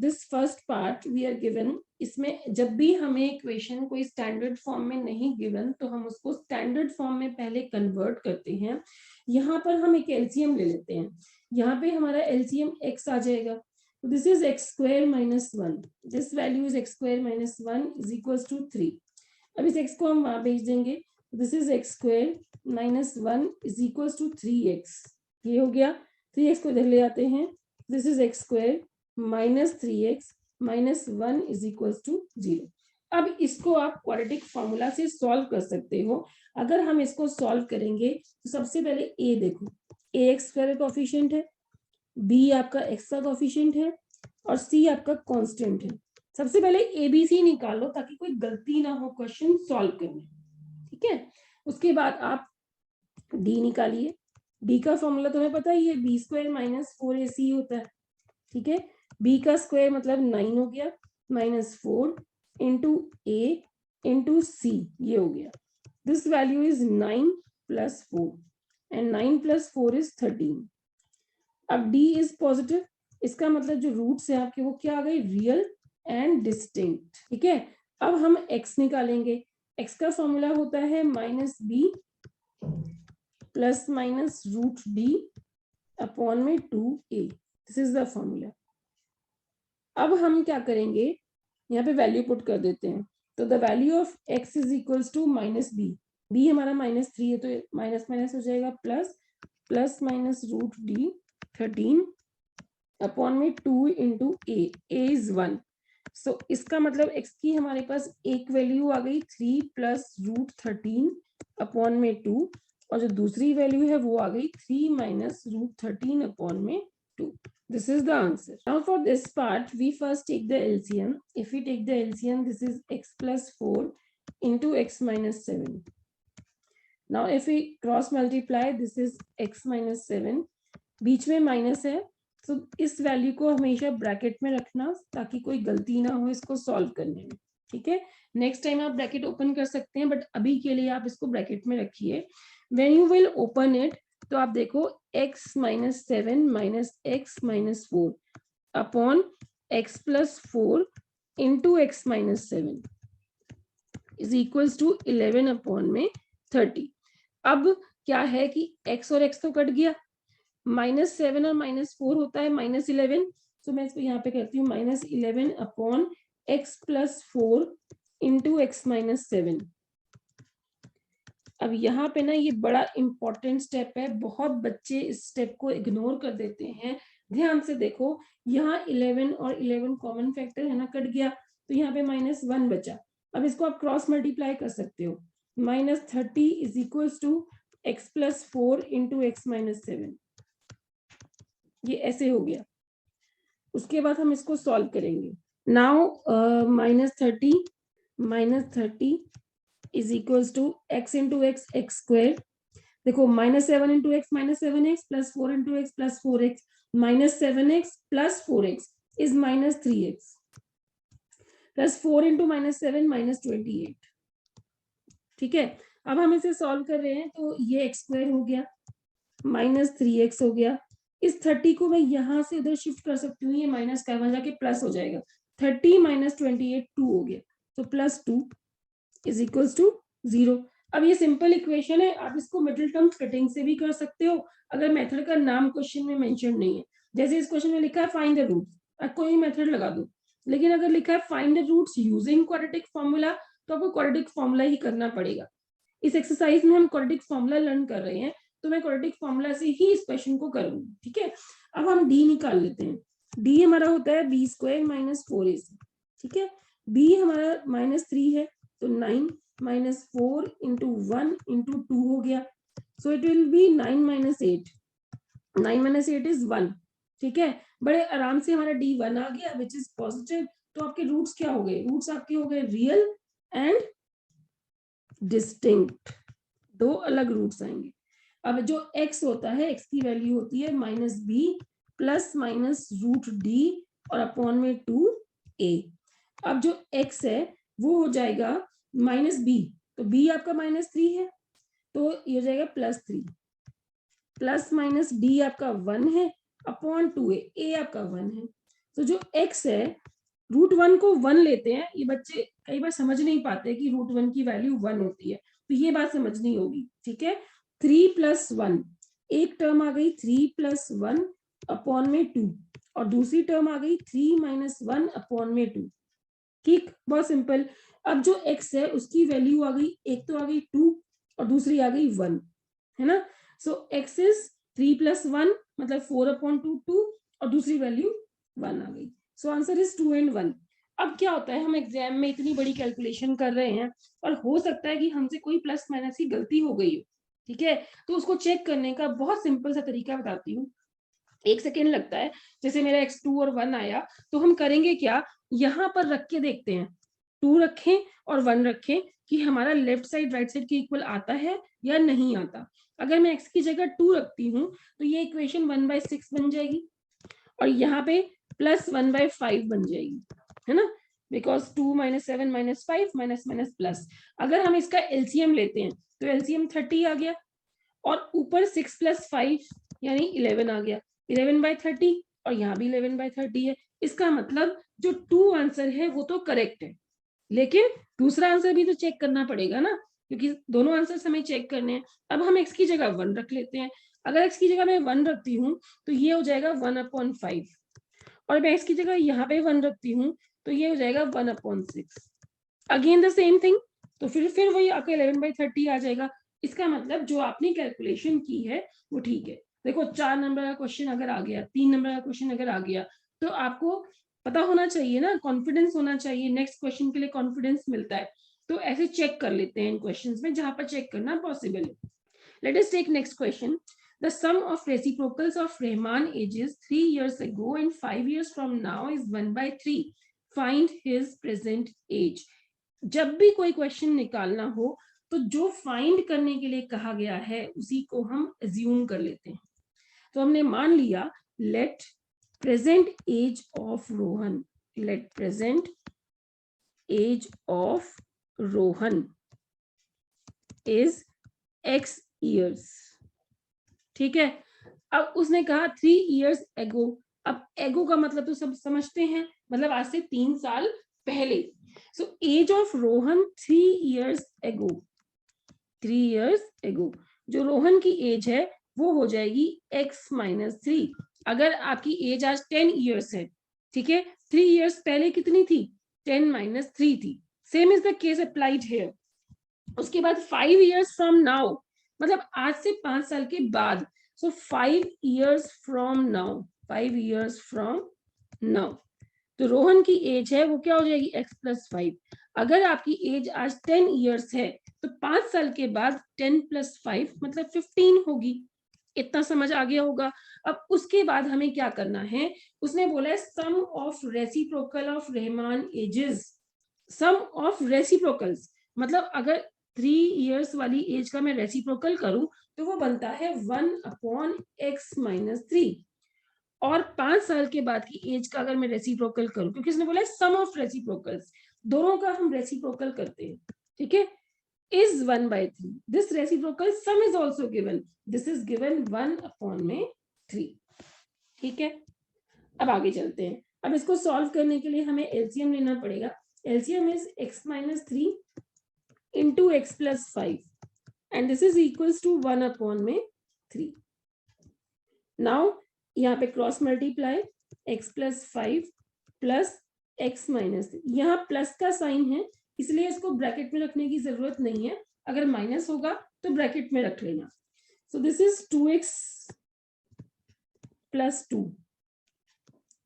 this first part we are given. इसमें जब भी हमें equation कोई standard form में नहीं given तो हम उसको स्टैंडर्ड फॉर्म में पहले कन्वर्ट करते हैं. यहाँ पर हम एक एलसीएम ले लेते हैं. यहाँ पे हमारा एलसीएम x आ जाएगा. तो this is x square minus 1. This value is x square minus 1 is equals to 3. अब इस x को हम वहां भेज देंगे. This is x square minus 1 is equals to 3x. ये हो गया. 3x को इधर ले आते हैं. This is x square minus 3x minus 1 is equals to 0. अब इसको आप क्वाड्रेटिक फॉर्मूला से सॉल्व कर सकते हो. अगर हम इसको सॉल्व करेंगे तो सबसे पहले a देखो. a x स्क्वायर का कोफिशिएंट है, b आपका x का कोफिशिएंट है और c आपका कांस्टेंट है. सबसे पहले ABC निकालो ताकि कोई गलती ना हो क्वेश्चन सॉल्व करने. ठीक है. उसके बाद आप d निकालिए. b का फॉर्मूला तुम्हें पता ही है. b स्क्वायर माइनस 4ac होता है. ठीक है. b का स्क्वायर मतलब 9 हो गया minus 4 into a into c. ये हो गया. This value is 9 plus 4 and 9 plus 4 is 13. अब d इज पॉजिटिव. इसका मतलब जो रूट्स है आपके वो क्या आ गए? Real and distinct. ठीक है. अब हम x निकालेंगे. x का फॉर्मूला होता है minus b plus minus root d upon में 2a. This is the formula. अब हम क्या करेंगे? यहाँ पे वैल्यू पुट कर देते हैं. तो the value of x is equals to minus b. b हमारा माइनस 3 है तो माइनस माइनस हो जाएगा plus. Plus minus root d 13 upon में 2 इंटू a. a is 1. सो इसका मतलब x की हमारे पास एक वैल्यू आ गई 3 प्लस रूट 13 अपॉन में 2, और जो दूसरी वैल्यू है वो आ गई 3 माइनस रूट 13 अपॉन में 2. This is the answer. Now for this part, we first take the LCM. If we take the LCM, this is x plus 4 into x minus 7. Now if we cross multiply, this is x minus 7. बीच में minus है, तो इस value को हमेशा bracket में रखना ताकि कोई गलती ना हो इसको सॉल्व करने में. ठीक है, नेक्स्ट टाइम आप ब्रैकेट ओपन कर सकते हैं, बट अभी के लिए आप इसको ब्रैकेट में रखिए. When you will open it, तो आप देखो x minus 7 minus x minus 4 upon x plus 4 into x minus 7 is equals to 11 upon में 30. अब क्या है कि x और x तो कट गया, -7 और -4 होता है -11. तो मैं इसको यहाँ पे करती हूँ -11 upon x plus 4 into x minus 7. अब यहाँ पे ना ये बड़ा इंपॉर्टेंट स्टेप है, बहुत बच्चे इस स्टेप को इग्नोर कर देते हैं. ध्यान से देखो, यहाँ 11 और 11 कॉमन फैक्टर है ना, कट गया, तो यहाँ पे -1 बचा. अब इसको आप क्रॉस मल्टीप्लाई कर सकते हो. -30 is equals to x plus 4 into x minus 7. ये ऐसे हो गया. उसके बाद हम इसको सॉल्व करेंगे. Now -30 is equals to x into x x square. देखो -7 into x -7x plus 4 into x plus 4x, -7x plus 4x is -3x plus 4 into -7 -28. ठीक है, अब हम इसे सॉल्व कर रहे हैं, तो ये x स्क्वायर हो गया, -3x हो गया. इस 30 को मैं यहां से उधर शिफ्ट कर सकती हूँ, ये माइनस का वहां जाके प्लस हो जाएगा. 30 माइनस 28 2 हो गया, तो +2 इज इक्वल्स टू 0. अब ये सिंपल इक्वेशन है, आप इसको मिडिल टर्म कटिंग से भी कर सकते हो अगर मेथड का नाम क्वेश्चन में मेंशन नहीं है. जैसे इस क्वेश्चन में लिखा है फाइंड द रूट्स, कोई मेथड लगा दो. लेकिन अगर लिखा है find the roots using quadratic formula, तो आपको क्वाड्रेटिक फॉर्मूला ही करना पड़ेगा. इस एक्सरसाइज में हम क्वाड्रेटिक फॉर्मूला लर्न कर रहे हैं, तो मैं क्वाड्रेटिक फॉर्मूला से ही इस क्वेश्चन को करूंगी. ठीक है, अब हम डी निकाल लेते हैं. डी हमारा होता है बी स्क्वायर माइनस 4ac. ठीक है, बी हमारा -3 है, तो 9 माइनस 4 इंटू 1 इंटू 2 हो गया. सो it will B 9 minus 8. 9 minus 8 is 1. ठीक है, बड़े आराम से हमारा डी 1 आ गया, विच इज पॉजिटिव. तो आपके रूट्स क्या हो गए? रूट्स आपके हो गए रियल एंड डिस्टिंक्ट. दो अलग रूट्स आएंगे. अब जो x होता है, x की वैल्यू होती है -b plus minus root D और अपॉन में 2a. अब जो x है वो हो जाएगा -b, तो b आपका -3 है, तो ये हो जाएगा +3 प्लस माइनस d आपका 1 है अपॉन 2a. a आपका 1 है. तो जो x है, √1 को 1 लेते हैं. ये बच्चे कई बार समझ नहीं पाते कि √1 की वैल्यू 1 होती है, तो ये बात समझनी होगी. ठीक है, 3 प्लस 1, एक टर्म आ गई 3 प्लस 1 अपॉन में 2, और दूसरी टर्म आ गई 3 माइनस 1 अपॉन में 2. ठीक, बहुत सिंपल. अब जो x है उसकी वैल्यू आ गई, एक तो आ गई 2 और दूसरी आ गई 1, है ना. सो x इज 3 प्लस 1 मतलब 4 अपॉन 2 और दूसरी वैल्यू 1 आ गई. So answer is 2 and 1. अब क्या होता है, हम एग्जाम में इतनी बड़ी कैलकुलेशन कर रहे हैं और हो सकता है कि हमसे कोई प्लस माइनस की गलती हो गई हो. ठीक है, तो उसको चेक करने का बहुत सिंपल सा तरीका बताती हूँ. 1 सेकेंड लगता है. जैसे मेरा x2 और 1 आया, तो हम करेंगे क्या, यहाँ पर रख के देखते हैं. 2 रखें और 1 रखें कि हमारा लेफ्ट साइड राइट साइड के इक्वल आता है या नहीं आता. अगर मैं x की जगह 2 रखती हूँ, तो ये इक्वेशन 1/6 बन जाएगी, और यहाँ पे प्लस 1/5 बन जाएगी, है ना, बिकॉज 2 - 7 - 5 माइनस माइनस प्लस. अगर हम इसका एलसीएम लेते हैं, तो एलसीएम 30 आ गया, और ऊपर 6 + 5 यानी 11 आ गया. 11/30, और यहाँ भी 11/30 है. इसका मतलब जो 2 आंसर है वो तो करेक्ट है, लेकिन दूसरा आंसर भी तो चेक करना पड़ेगा ना, क्योंकि दोनों आंसर हमें चेक करने हैं. अब हम x की जगह 1 रख लेते हैं. अगर x की जगह मैं 1 रखती हूँ, तो ये हो जाएगा 1/5, और मैं x की जगह यहाँ पे 1 रखती हूँ, तो ये हो जाएगा 1/6. अगेन द सेम थिंग, तो फिर वही आपका 11/30 आ जाएगा. इसका मतलब जो आपने कैलकुलेशन की है वो ठीक है. देखो 4 नंबर का क्वेश्चन अगर आ गया, 3 नंबर का क्वेश्चन अगर आ गया, तो आपको पता होना चाहिए ना, कॉन्फिडेंस होना चाहिए, नेक्स्ट क्वेश्चन के लिए कॉन्फिडेंस मिलता है। तो ऐसे चेक कर लेते हैं इन क्वेश्चंस में जहां पर चेक करना पॉसिबल है। Let us take next question. The sum of reciprocals of Rahman ages 3 years ago and 5 years from now is 1/3. Find his present age. जब भी कोई क्वेश्चन निकालना हो तो जो फाइंड करने के लिए कहा गया है उसी को हम अज्यूम कर लेते हैं। तो हमने मान लिया let present age of Rohan, let present age of Rohan is x years। ठीक है, अब उसने कहा 3 years ago। अब एगो का मतलब तो सब समझते हैं, मतलब आज से 3 साल पहले। So age of Rohan 3 years ago, 3 years ago जो रोहन की एज है वो हो जाएगी x-3। अगर आपकी एज आज 10 years है, ठीक है, 3 years पहले कितनी थी, 10-3 थी। Same is the case applied here. उसके बाद 5 years from now, मतलब आज से 5 साल के बाद। सो 5 years from now, 5 years from now तो रोहन की एज है वो क्या हो जाएगी x+5। अगर आपकी एज आज 10 years है तो 5 साल के बाद 10+5 मतलब 15 होगी। इतना समझ आ गया होगा। अब उसके बाद हमें क्या करना है, उसने बोला है sum of reciprocal of Rahman ages. Sum of reciprocals मतलब अगर 3 years वाली एज का मैं रेसिप्रोकल करूं तो वो बनता है 1/x-3। और 5 साल के बाद की एज का अगर मैं रेसिप्रोकल करूं, क्योंकि इसने बोला सम ऑफ रेसिप्रोकल्स, दोनों का हम रेसिप्रोकल करते हैं, ठीक है, is 1/3। This reciprocal some is also given, this is given 1/3। ठीक है, अब आगे चलते हैं। अब इसको सॉल्व करने के लिए हमें एलसीएम लेना पड़ेगा। LCM is x-3 into x+5 and this is equals to 1/3। now यहाँ पे cross multiply x+5 plus x-3, यहाँ प्लस का साइन है इसलिए इसको ब्रैकेट में रखने की जरूरत नहीं है, अगर माइनस होगा तो ब्रैकेट में रख लेना। सो दिस इज 2x+2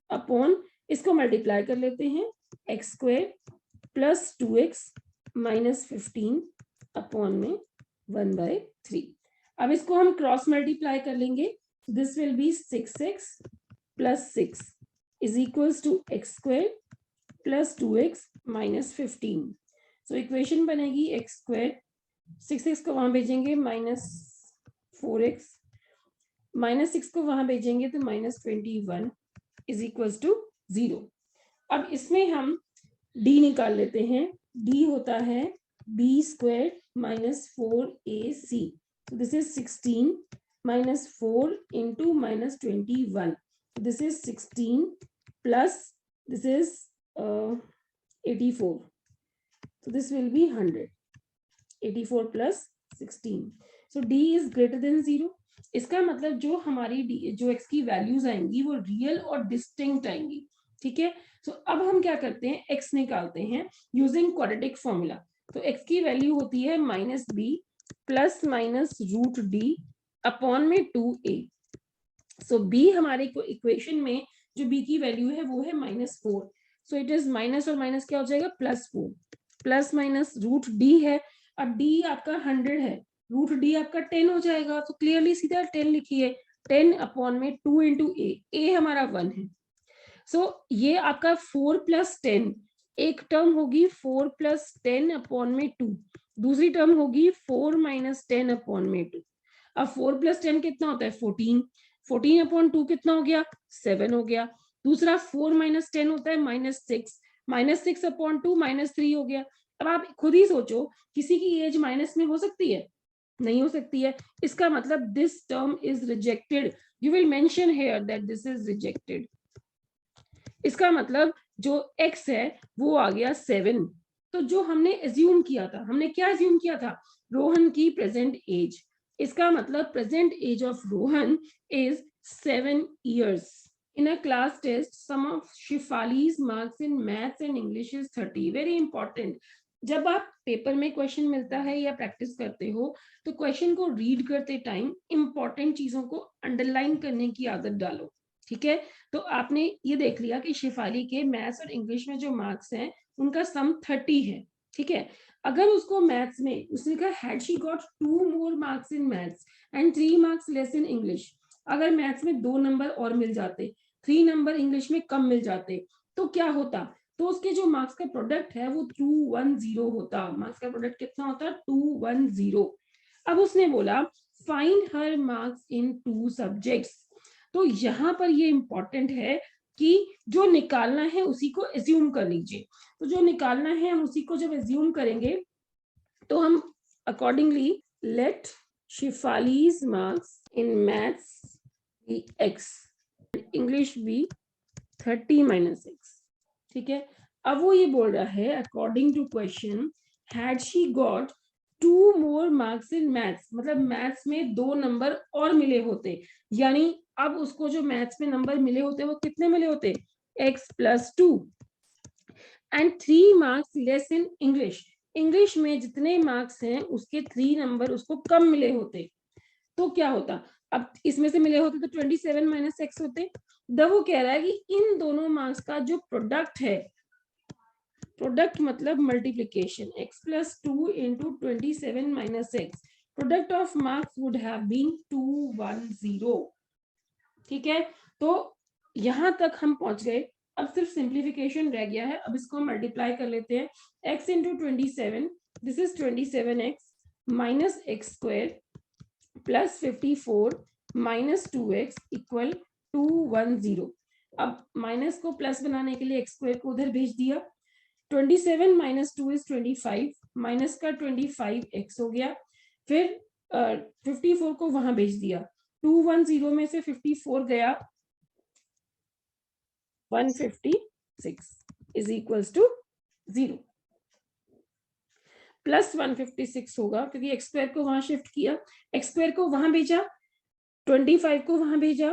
अपॉन, इसको मल्टीप्लाई कर लेते हैं, x² plus 2x minus 15 upon में 1/3। अब इसको हम क्रॉस मल्टीप्लाई कर लेंगे, this will be 6x plus 6 is equals to x² plus 2x minus 15। so equation बनेगी x², 6x को वहां भेजेंगे -4x, -6 को वहां भेजेंगे तो -21 is equals to 0। अब इसमें हम d निकाल लेते हैं, d होता है b² minus 4ac। so this is 16 minus 4 into minus 21. This is 16 plus this is 84. So this will be 100. 84 plus 16. So D is greater than 0. इसका मतलब जो हमारी जो x की वैल्यूज आएंगी वो रियल और डिस्टिंक्ट आएंगी। ठीक है, सो अब हम क्या करते हैं, x निकालते हैं यूजिंग क्वाड्रेटिक फॉर्मूला। तो x की वैल्यू होती है -b plus minus √d upon में 2a। सो b हमारे को इक्वेशन में जो b की वैल्यू है वो है -4। सो इट इज माइनस और माइनस क्या हो जाएगा +4 प्लस माइनस √d है। अब d आपका 100 है, √d आपका 10 हो जाएगा, तो क्लियरली सीधा 10 लिखिए, 10 अपॉन में 2 इंटू a हमारा 1 है। सो ये आपका 4 + 10, एक टर्म होगी 4 + 10 अपॉन में 2, दूसरी टर्म होगी 4 - 10 अपॉन में 2। अब 4 + 10 कितना होता है 14, 14 अपॉन 2 कितना हो गया 7 हो गया। दूसरा 4 - 10 होता है -6, -6 अपॉन 2 -3 हो गया। अब आप खुद ही सोचो किसी की एज माइनस में हो सकती है, नहीं हो सकती है, इसका मतलब this term is rejected. You will mention here that this is rejected. इसका मतलब जो x है वो आ गया 7। तो जो हमने एज्यूम किया था, हमने क्या एज्यूम किया था, रोहन की प्रेजेंट एज, इसका मतलब present age of Rohan is 7 years। In a class test, some of Shifali's marks in maths and English is 30. Very important. जब आप पेपर में क्वेश्चन मिलता है या प्रैक्टिस करते हो तो क्वेश्चन को रीड करते टाइम इंपॉर्टेंट चीजों को अंडरलाइन करने की आदत डालो। ठीक है, तो आपने ये देख लिया कि शेफाली के मैथ्स और इंग्लिश में जो मार्क्स हैं उनका सम 30 है। ठीक है, अगर उसको मैथ्स में उसने कहा had she got 2 more marks in maths and 3 marks less in English, अगर मैथ्स में 2 नंबर और मिल जाते, 3 नंबर इंग्लिश में कम मिल जाते, तो क्या होता? तो उसके जो मार्क्स का प्रोडक्ट है वो 210 होता। मार्क्स का प्रोडक्ट कितना होता? 210। अब उसने बोला find her marks in 2 subjects. तो यहां पर ये इंपॉर्टेंट है कि जो निकालना है उसी को एज्यूम कर लीजिए। तो जो निकालना है हम उसी को जब एज्यूम करेंगे तो हम accordingly let Shifali's marks in maths be x, English be 30 - x। ठीक है, अब वो ये बोल रहा है according to question had she got 2 more marks in maths, मतलब मैथ्स में 2 नंबर और मिले होते, यानी अब उसको जो मैथ्स में नंबर मिले होते वो कितने मिले होते? x + 2 and 3 marks less in English, English में जितने मार्क्स हैं उसके 3 नंबर उसको कम मिले होते, तो क्या होता? अब इसमें से मिले होते तो 27 - x होते। द वो कह रहा है कि इन दोनों मार्क्स का जो प्रोडक्ट है, प्रोडक्ट मतलब multiplication, x + 2 × 27 - x, product of marks would have been 210। ठीक है, तो यहां तक हम पहुंच गए। अब सिर्फ सिंप्लीफिकेशन रह गया है, अब इसको मल्टीप्लाई कर लेते हैं। x × 27, this is 27x - x² + 54 - 2x = 210। अब माइनस को प्लस बनाने के लिए x² को उधर भेज दिया। 27 - 2 = 25, माइनस का 25x हो गया, फिर 54 को वहां भेज दिया। 210 में से 54 गया, 156 = 0, प्लस 156 होगा क्योंकि x² को वहां शिफ्ट किया, x² को वहां भेजा, 25 को वहां भेजा,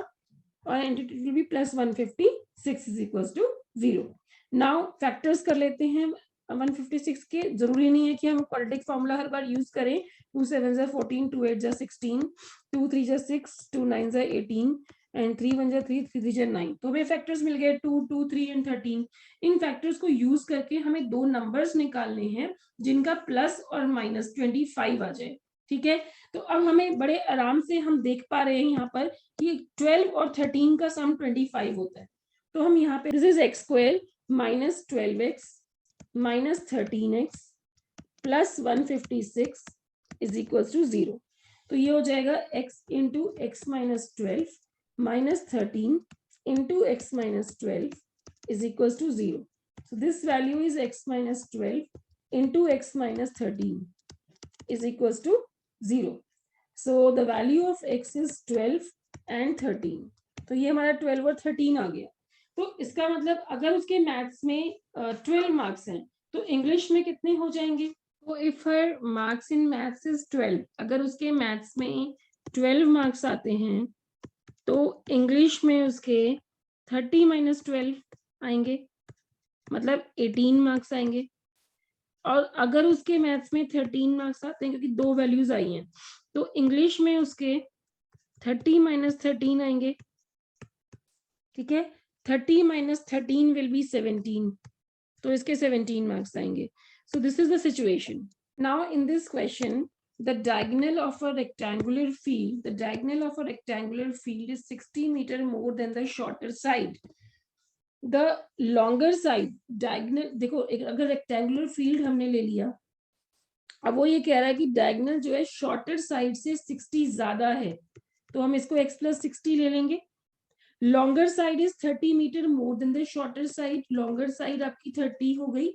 और entity will be plus 156 = 0। Now factors कर लेते हैं 156 के। जरूरी नहीं है कि हम क्वाड्रेटिक फॉर्मूला हर बार यूज करें। 2 7 = 14, 2 8 = 16, 2 3 = 6, 2 9 = 18 एंड 3 1 = 3, 3 3 = 9। तो हमें फैक्टर्स मिल गए 2 2 3 एंड 13। इन फैक्टर्स को यूज करके हमें दो नंबर्स निकालने हैं जिनका प्लस और माइनस 25 आ जाए। ठीक है, तो अब हमें बड़े आराम से हम देख पा रहे हैं यहाँ पर कि 12 और 13 का सम 25 होता है। तो हम यहाँ पे this is x² - 12x - 13x + 156 = 0। तो ये हो जाएगा x × x - 12 - 13 × x - 12 = 0. So this value is x - 12 × x - 13 is equals to 0. So the value of x is 12 and 13. तो ये हमारा 12 और 13 आ गया। तो इसका मतलब अगर उसके मैथ्स में 12 मार्क्स हैं तो इंग्लिश में कितने हो जाएंगे? तो if her marks in maths is 12, अगर उसके मैथ्स में 12 मार्क्स आते हैं तो इंग्लिश में उसके 30 - 12 आएंगे, मतलब 18 मार्क्स आएंगे। और अगर उसके मैथ्स में 13 मार्क्स आते हैं, क्योंकि 2 वैल्यूज आई हैं, तो इंग्लिश में उसके 30 - 13 आएंगे। ठीक है, 30 - 13 विल बी 17, तो इसके 17 मार्क्स आएंगे। सो this is the situation. Now in this question the diagonal of a rectangular field is 60 meter more than the shorter side. The longer side diagonal, देखो अगर रेक्टेंगुलर फील्ड हमने ले लिया, अब वो ये कह रहा है कि डायगोनल जो है शॉर्टर साइड से 60 ज्यादा है, तो हम इसको x + 60 ले लेंगे। Longer side is 30 metre more than the shorter side, longer side आपकी 30 हो गई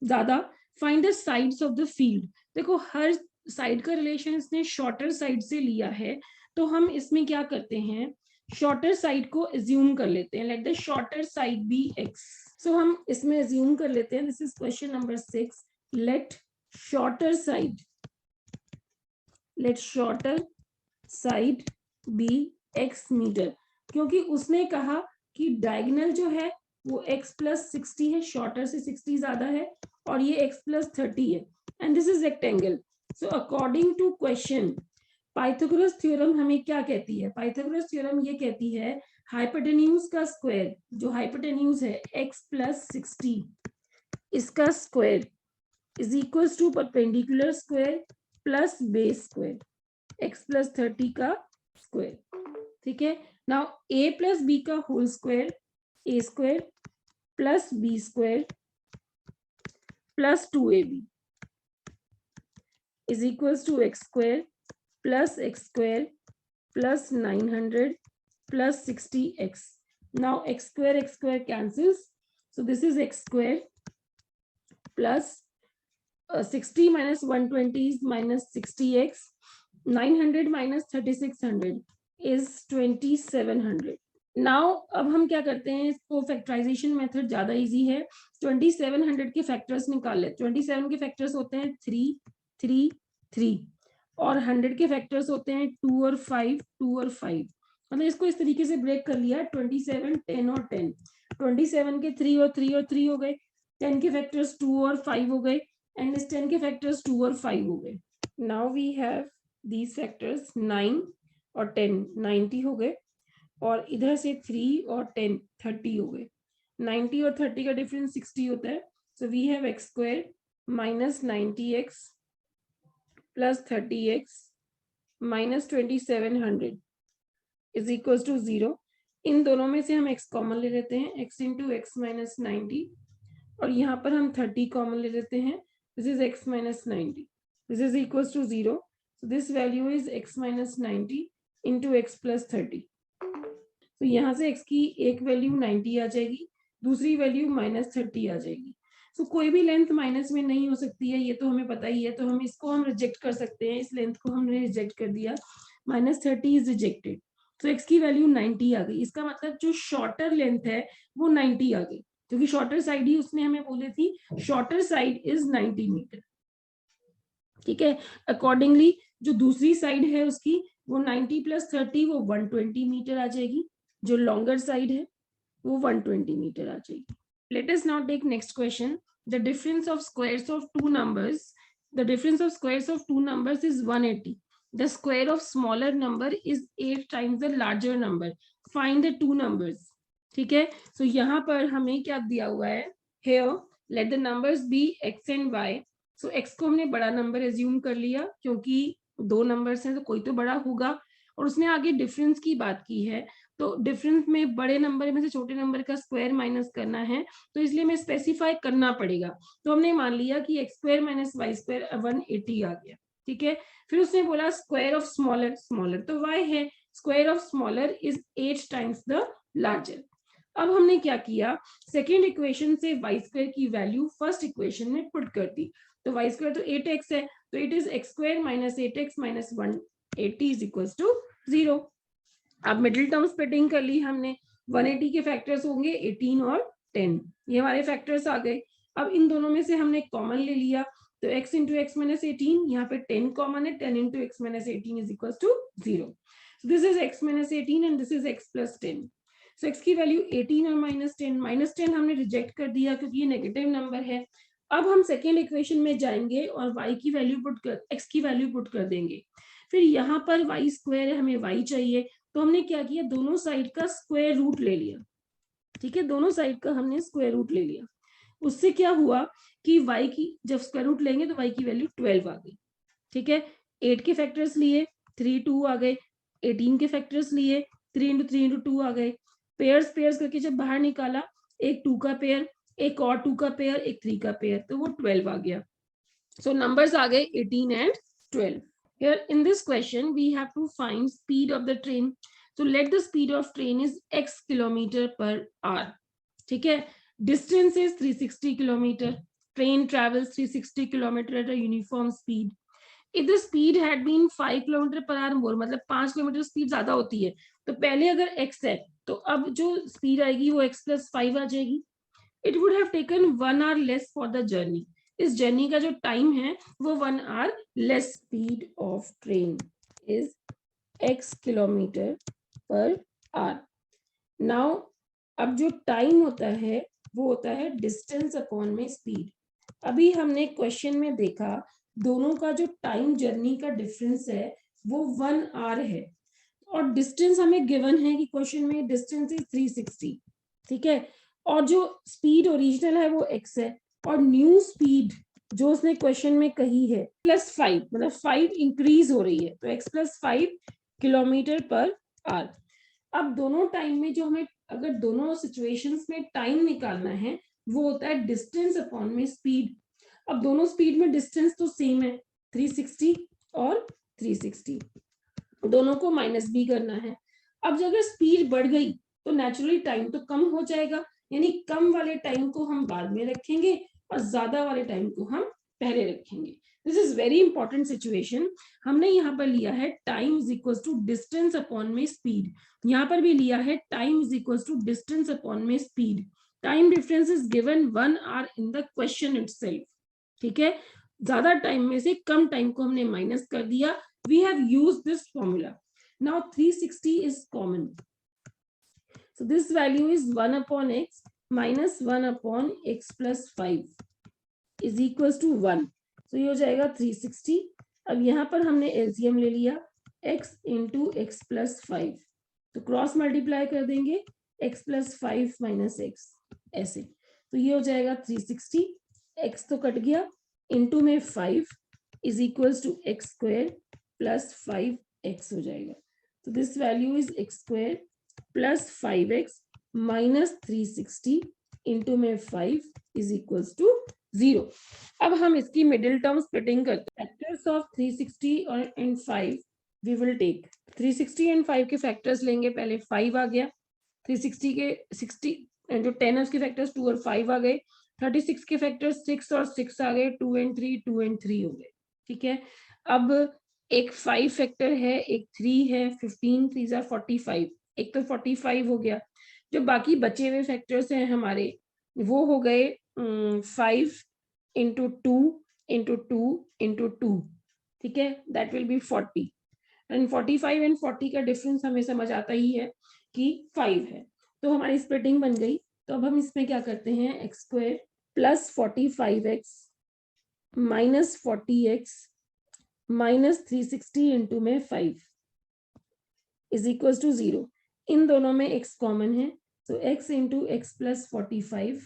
ज्यादा। Find the sides of the field, देखो हर साइड का रिलेशन इसने शॉर्टर साइड से लिया है, तो हम इसमें क्या करते हैं, शॉर्टर साइड को एज्यूम कर लेते हैं, let the shorter side be x। सो हम इसमें एज्यूम कर लेते हैं, this is question number 6, let shorter side be x metre, क्योंकि उसने कहा कि डायगोनल जो है वो x + 60 है, शॉर्टर से 60 ज्यादा है, और ये x + 30 है, and this is rectangle. So according to question, Pythagoras theorem हमें क्या कहती है? पाइथागोरस थ्योरम ये कहती है हाइपोटेन्यूज का स्क्वायर, जो हाइपोटेन्यूज है x प्लस 60, इसका square is equal to perpendicular square plus base square, x plus 30 का स्क्वायर। ठीक है, नाउ a प्लस b का whole square, a square plus b square plus 2ab is equals to x square plus x square plus 900 plus 60x. Now x square cancels. So this is x square plus 60 minus 120 is minus 60x. 900 minus 3600 is 2700. Now अब हम क्या करते हैं, इसको factorisation method ज्यादा easy है। 2700 के factors निकाल ले। 27 के फैक्टर्स होते हैं 3, 3, 3 और 100 के फैक्टर्स होते हैं 2 और 5, 2 और 5। मतलब इसको इस तरीके से ब्रेक कर लिया, 27, 10 और 10। 27 के 3 और 3 और 3 हो गए, 10 के फैक्टर्स 2 और 5 हो गए, एंड इस 10 के फैक्टर्स 2 और 5 हो गए। Now we have these factors 9 और 10, 90 हो गए, और इधर से 3 और 10, 30 हो गए। 90 और 30 का डिफरेंस 60 होता है। So we have x square minus 90x plus 30x minus 2700 is equal to 0। इन दोनों में से हम x कॉमन ले लेते हैं, x इंटू एक्स माइनस 90, और यहाँ पर हम 30 कॉमन ले लेते हैं, this is x minus 90, this is equal to 0। So this value is x minus 90 into x plus 30। तो यहाँ से x की एक वैल्यू 90 आ जाएगी, दूसरी वैल्यू माइनस 30 आ जाएगी। तो कोई भी लेंथ माइनस में नहीं हो सकती है, ये तो हमें पता ही है, तो हम इसको हम रिजेक्ट कर सकते हैं। इस लेंथ को हमने रिजेक्ट कर दिया, माइनस 30 इज रिजेक्टेड। तो x की वैल्यू 90 आ गई। इसका मतलब जो शॉर्टर लेंथ है वो 90 आ गई, क्योंकि शॉर्टर साइड ही उसने हमें बोली थी, शॉर्टर साइड इज 90 मीटर। ठीक है, अकॉर्डिंगली जो दूसरी साइड है उसकी वो 90 प्लस 30 वो 120 मीटर आ जाएगी, जो लॉन्गर साइड है वो 120 मीटर आ जाएगी। Let us now take next question. The difference of squares of two numbers, the difference of squares of two numbers is 180। The square of smaller number is 8 times the larger number, find the two numbers. ठीक है, सो यहाँ पर हमें क्या दिया हुआ है, here let the numbers be x and y। So x को हमने बड़ा नंबर एज्यूम कर लिया, क्योंकि दो नंबर्स हैं तो कोई तो बड़ा होगा, और उसने आगे डिफरेंस की बात की है, तो डिफरेंस में बड़े नंबर में से छोटे नंबर का स्क्वायर माइनस करना है, तो इसलिए हमें स्पेसिफाई करना पड़ेगा। तो हमने मान लिया कि x square minus y square 180 आ गया। ठीक है, फिर उसने बोला स्क्वायर ऑफ स्मॉलर, स्मॉलर तो y है, square of smaller is 8 times the larger. अब हमने क्या किया, सेकेंड इक्वेशन से वाई स्क्वायर की वैल्यू फर्स्ट इक्वेशन में पुट कर दी। तो वाई स्क्वायर तो 8x है, तो it is x square minus 8x minus 180 is equal to 0। अब मिडिल टर्म स्प्लिटिंग कर ली हमने, 180 के फैक्टर्स होंगे 18 और 10, ये हमारे फैक्टर्स आ गए। अब इन दोनों में से हमने कॉमन ले लिया, तो x इंटू एक्स माइनस 18, यहाँ पे 10 कॉमन है, 10 into x minus 18 is equal to 0। This is x minus 18 and this is x plus 10। So x की वैल्यू 18 और माइनस 10 हमने रिजेक्ट कर दिया क्योंकि ये नेगेटिव नंबर है। अब हम सेकेंड इक्वेशन में जाएंगे और y की वैल्यू पुट कर, x की वैल्यू पुट कर देंगे। फिर यहाँ पर y स्क्वायर है, हमें y चाहिए, तो हमने क्या किया, दोनों साइड का स्क्वायर रूट ले लिया। ठीक है, दोनों साइड का हमने स्क्वायर रूट ले लिया। उससे क्या हुआ कि y की जब स्क्वायर रूट लेंगे तो y की वैल्यू 12 आ गई। ठीक है, 8 के फैक्टर्स लिए 3, 2 आ गए, 18 के फैक्टर्स लिए 3 इंटू 3 इंटू 2 आ गए, पेयर्स पेयर्स करके जब बाहर निकाला, एक 2 का पेयर, एक और 2 का पेयर, एक 3 का पेयर, तो वो 12 आ गया। सो नंबर्स आ गए 18 and 12। Here in this question we have to find speed of the train. So let the speed of train is x kilometer per hour. ठीक है, distance is 360 kilometer. Train travels 360 kilometer at a uniform speed. If the speed had been 5 kilometer per hour more, मतलब 5 kilometre speed ज्यादा होती है, तो पहले अगर x है तो अब जो स्पीड आएगी वो x plus 5 आ जाएगी। It would have taken 1 hour less for the journey. इस जर्नी का जो टाइम है वो 1 hour less. Speed of train is x kilometre per our. Now अब जो टाइम होता है वो होता है डिस्टेंस अपॉन में स्पीड। अभी हमने क्वेश्चन में देखा दोनों का जो टाइम जर्नी का डिफरेंस है वो 1 hour है। और डिस्टेंस हमें गिवन है कि क्वेश्चन में डिस्टेंस इज 360, ठीक है, और जो स्पीड ओरिजिनल है वो x है, और न्यू स्पीड जो उसने क्वेश्चन में कही है +5, मतलब 5 इंक्रीज हो रही है, तो x +5 km/h। अब दोनों टाइम में जो हमें, अगर दोनों सिचुएशंस में टाइम निकालना है, वो होता है डिस्टेंस अपॉन में स्पीड। अब दोनों स्पीड में डिस्टेंस तो सेम है, 360 और 360, दोनों को -b करना है। अब अगर स्पीड बढ़ गई तो नेचुरली टाइम तो कम हो जाएगा, यानी कम वाले टाइम को हम बाद में रखेंगे और ज्यादा वाले टाइम को हम पहले रखेंगे। This is very important situation. हमने यहाँ पर लिया है time is equal to distance upon में स्पीड, यहाँ पर भी लिया है time is equal to distance upon में speed. Time difference is given 1 hour in the question itself, ठीक है, ज्यादा टाइम में से कम टाइम को हमने माइनस कर दिया। We have used this formula. Now 360 is common. So this value is 1 upon x minus 1 upon x plus 5 is equals to 1. So ये हो जाएगा 360. अब यहाँ पर हमने LCM ले लिया x into x plus 5. तो क्रॉस मल्टीप्लाई कर देंगे x plus 5 minus x, ऐसे। तो ये हो जाएगा 360, x तो कट गया, इंटू में 5 is equals to x square plus 5x हो जाएगा। तो this value is x square plus 5x minus 360 into में 5 इज इक्वल्स टू 0। अब हम इसकी मिडिल टर्म स्प्लिटिंग करते हैं। फैक्टर्स ऑफ 360 और and 5 we will take 360 and 5 के फैक्टर्स लेंगे। पहले 5 आ गया, 360 के 60 जो 10 है उसके फैक्टर्स 2 और 5 आ गए, 36 के फैक्टर्स 6 और 6 आ गए, 2 and 3 हो गए, ठीक है। अब एक 5 फैक्टर है, एक 3 है, 15 3 are 45, एक तो 45 हो गया। जो बाकी बचे हुए फैक्टर्स हैं हमारे वो हो गए 5 into 2 into 2 into 2, ठीक है, that will be 40। And 45 and 40 का डिफरेंस हमें समझ आता ही है कि 5 है, तो हमारी स्प्लिटिंग बन गई। तो अब हम इसमें क्या करते हैं, x square plus 45x minus 40x minus 360 into में 5 इज इक्वल टू 0। इन दोनों में x कॉमन है, तो x इंटू एक्स प्लस 45,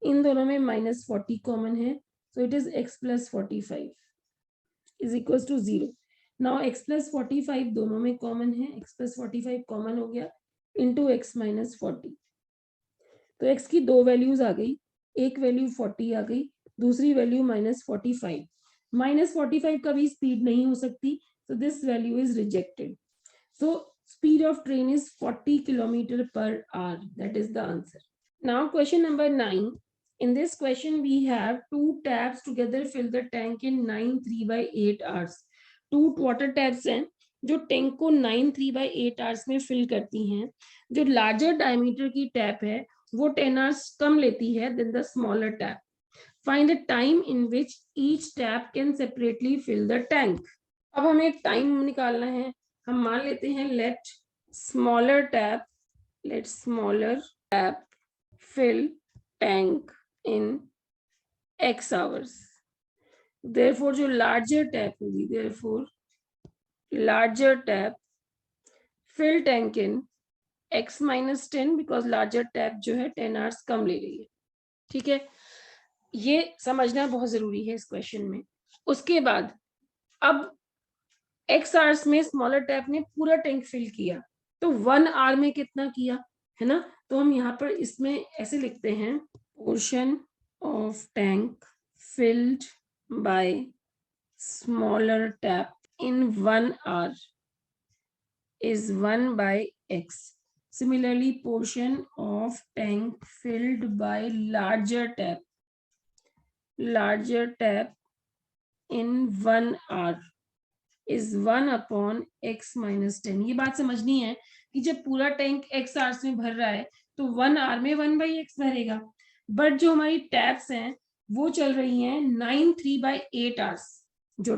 इन दोनों में माइनस 40 कॉमन है, so it is x plus 45 is equals to 0. Now x plus 45 दोनों में कॉमन है, x plus 45 कॉमन हो गया इंटू x माइनस 40। तो x की दो वैल्यूज आ गई, एक वैल्यू 40 आ गई, दूसरी वैल्यू -45। -45 कभी स्पीड नहीं हो सकती, so this value is rejected. So speed of train is 40 km/h. That is the answer. Now question number 9. In this question we have two taps together fill the tank in 9 3/8 hours. Two water taps हैं जो tank को 9 3/8 hours में fill करती हैं। जो larger diameter की tap है वो 10 hours कम लेती है than the smaller tap. Find the time in which each tap can separately fill the tank. अब हमें टाइम निकालना है। हम मान लेते हैं let smaller tap fill tank in x hours. Therefore जो larger tap होगी, therefore larger tap fill tank in x minus 10, because larger tap जो है 10 hours कम ले रही है, ठीक है। ये समझना बहुत जरूरी है इस क्वेश्चन में। उसके बाद अब x hours में स्मॉलर टैप ने पूरा टैंक फिल किया, तो 1 hour में कितना किया है ना, तो हम यहाँ पर इसमें ऐसे लिखते हैं portion of tank filled by smaller tap in 1 hour is 1 by x. Similarly, portion of tank filled by larger tap in 1 hour is 1 upon x minus 10. ये बात समझनी है कि जब पूरा टैंक x hours में भर रहा है तो 1 hour में 1 by x भरेगा, बट जो हमारी टैप्स हैं वो चल रही हैं 9 3/8 hours। जो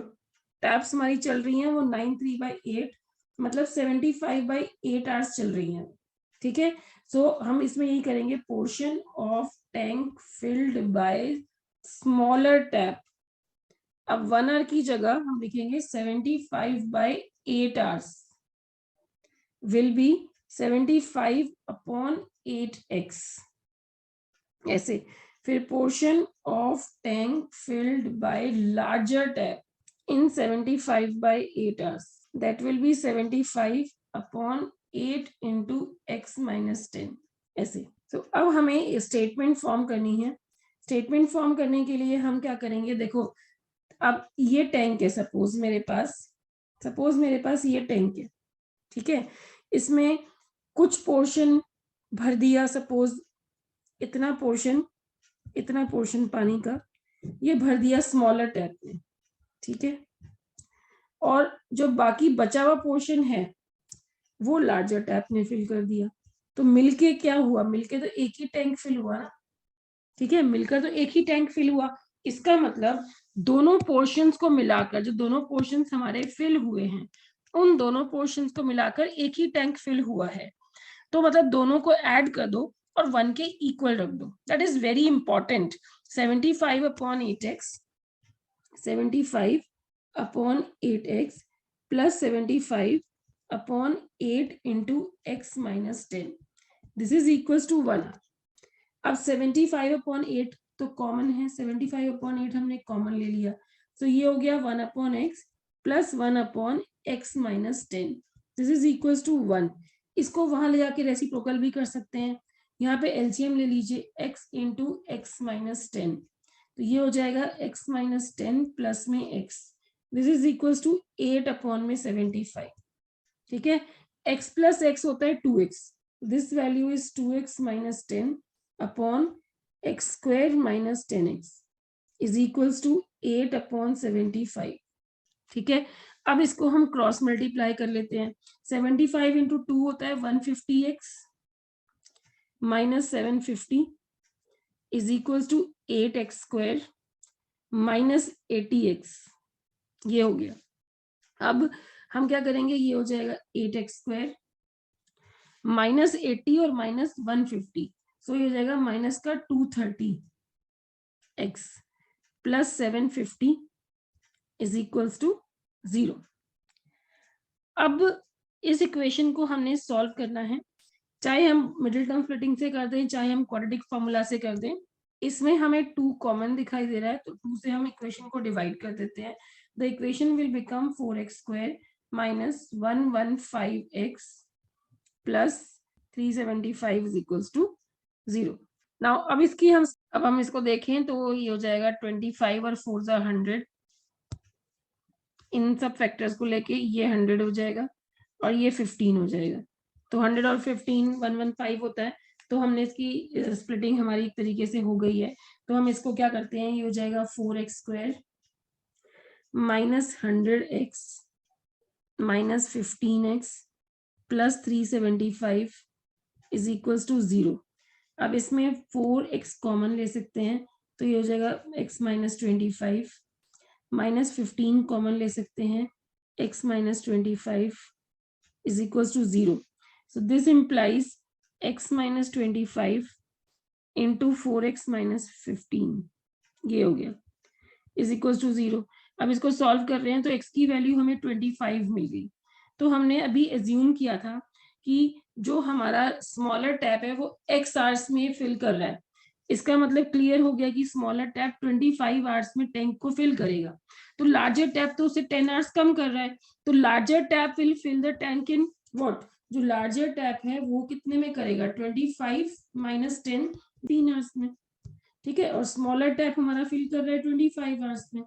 टैप्स हमारी चल रही हैं वो 9 3/8 मतलब 75/8 hours चल रही हैं, ठीक है। सो हम इसमें यही करेंगे portion of tank filled by smaller tap. अब 1 hour की जगह हम लिखेंगे 75/8 hours, विल बी 75/8x, ऐसे। फिर portion of tank filled by larger tap in 75/8 hours, that will be 75/8 into x minus 10, ऐसे। तो अब हमें स्टेटमेंट फॉर्म करनी है। स्टेटमेंट फॉर्म करने के लिए हम क्या करेंगे, देखो अब ये टैंक है, सपोज मेरे पास ये टैंक है, ठीक है। इसमें कुछ पोर्शन भर दिया, सपोज इतना पोर्शन पानी का ये भर दिया स्मॉलर टैप में, ठीक है। और जो बाकी बचा हुआ पोर्शन है वो लार्जर टैप ने फिल कर दिया। तो मिलके क्या हुआ, मिलके तो एक ही टैंक फिल हुआ ना, ठीक है, मिलकर तो एक ही टैंक फिल हुआ। इसका मतलब दोनों पोर्शंस को मिलाकर, जो दोनों पोर्शंस हमारे फिल हुए हैं, उन दोनों पोर्शंस को मिलाकर एक ही टैंक फिल हुआ है। तो मतलब दोनों को ऐड कर दो और 1 के इक्वल रख दो, that is very important. 75/8x 75/8x plus 75/8 into x minus 10, this is equals to 1। अब 75/8 तो कॉमन है, 75/8 हमने कॉमन ले लिया, तो ये हो गया 1/x plus 1/x minus 10, this is equals to 1। इसको वहां ले जाके रेसिप्रोकल भी कर सकते हैं। यहाँ पे एलसीएम ले लीजिए, x इंटू एक्स माइनस 10, तो ये हो जाएगा x माइनस 10 प्लस में x, this is equals to 8/75, ठीक है। x प्लस x होता है 2x, this value is 2x minus 10 upon x square minus 10x is equals to 8/75, ठीक है। अब इसको हम क्रॉस मल्टीप्लाई कर लेते हैं। 75 इंटू 2 होता है 150x minus 750 is equals to 8x square minus 80x, ये हो गया। अब हम क्या करेंगे, ये हो जाएगा 8x स्क्वायर माइनस 80 और माइनस 150, सो ये हो जाएगा माइनस का 230x plus 750 is equals to 0। अब इस इक्वेशन को हमने सॉल्व करना है, चाहे हम मिडिल टर्म स्प्लिटिंग से कर दें, चाहे हम क्वाड्रेटिक फॉर्मूला से कर दें। इसमें हमें 2 कॉमन दिखाई दे रहा है, तो 2 से हम इक्वेशन को डिवाइड कर देते हैं। The equation will become 4x square minus 115x plus 375 is equals to 0। Now अब हम इसको देखें तो ये हो जाएगा 25 और 4 100, इन सब फैक्टर्स को लेके ये 100 हो जाएगा और ये 15 हो जाएगा, तो 100 और 15 115 होता है। तो हमने इसकी स्प्लिटिंग हमारी एक तरीके से हो गई है। तो हम इसको क्या करते हैं, ये हो जाएगा 4x square minus 100x minus 15x plus 375 is equals to 0। अब इसमें 4x कॉमन ले सकते हैं, तो ये हो जाएगा x माइनस 25 माइनस 15 कॉमन ले सकते हैं, x minus 25 is equals to 0. So this implies x minus 25 into 4x minus 15, ये हो गया, is equals to 0। अब इसको सॉल्व कर रहे हैं तो x की वैल्यू हमें 25 मिल गई। तो हमने अभी एज्यूम किया था कि जो हमारा स्मॉलर टैप है वो x आवर्स में फिल कर रहा है। इसका मतलब क्लियर हो गया कि स्मॉलर टैप 25 आवर्स में टैंक को फिल करेगा। तो लार्जर टैप तो उसे 10 आवर्स कम कर रहा है, तो larger tap will fill the tank in what, जो लार्जर टैप है वो कितने में करेगा, 25 माइनस 10 3 आवर्स में, ठीक है। और स्मॉलर टैप हमारा फिल कर रहा है 25 आवर्स में,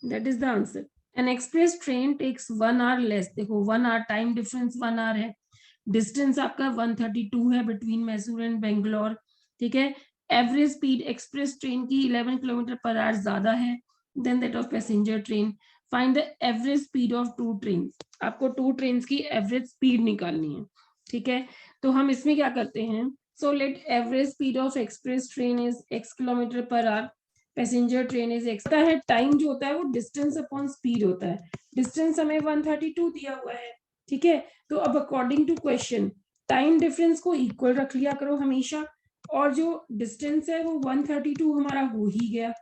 that is the answer. An express train takes 1 hour less, देखो 1 आवर टाइम डिफरेंस 1 आवर है, डिस्टेंस आपका 132 है बिटवीन मैसूर एंड बेंगलोर, ठीक है। एवरेज स्पीड एक्सप्रेस ट्रेन की 11 किलोमीटर पर आवर ज्यादा है than that of passenger train. Find the average speed of 2 train, आपको 2 ट्रेन की एवरेज स्पीड निकालनी है, ठीक है। तो हम इसमें क्या करते हैं, so let average speed of express train is x kilometre per our, passenger train is x है। टाइम जो होता है वो डिस्टेंस अपॉन स्पीड होता है, डिस्टेंस हमें 132 दिया हुआ है, ठीक है। तो अब according to question time difference को इक्वल रख लिया करो हमेशा, और जो डिस्टेंस है वो 132 हमारा हो ही गया,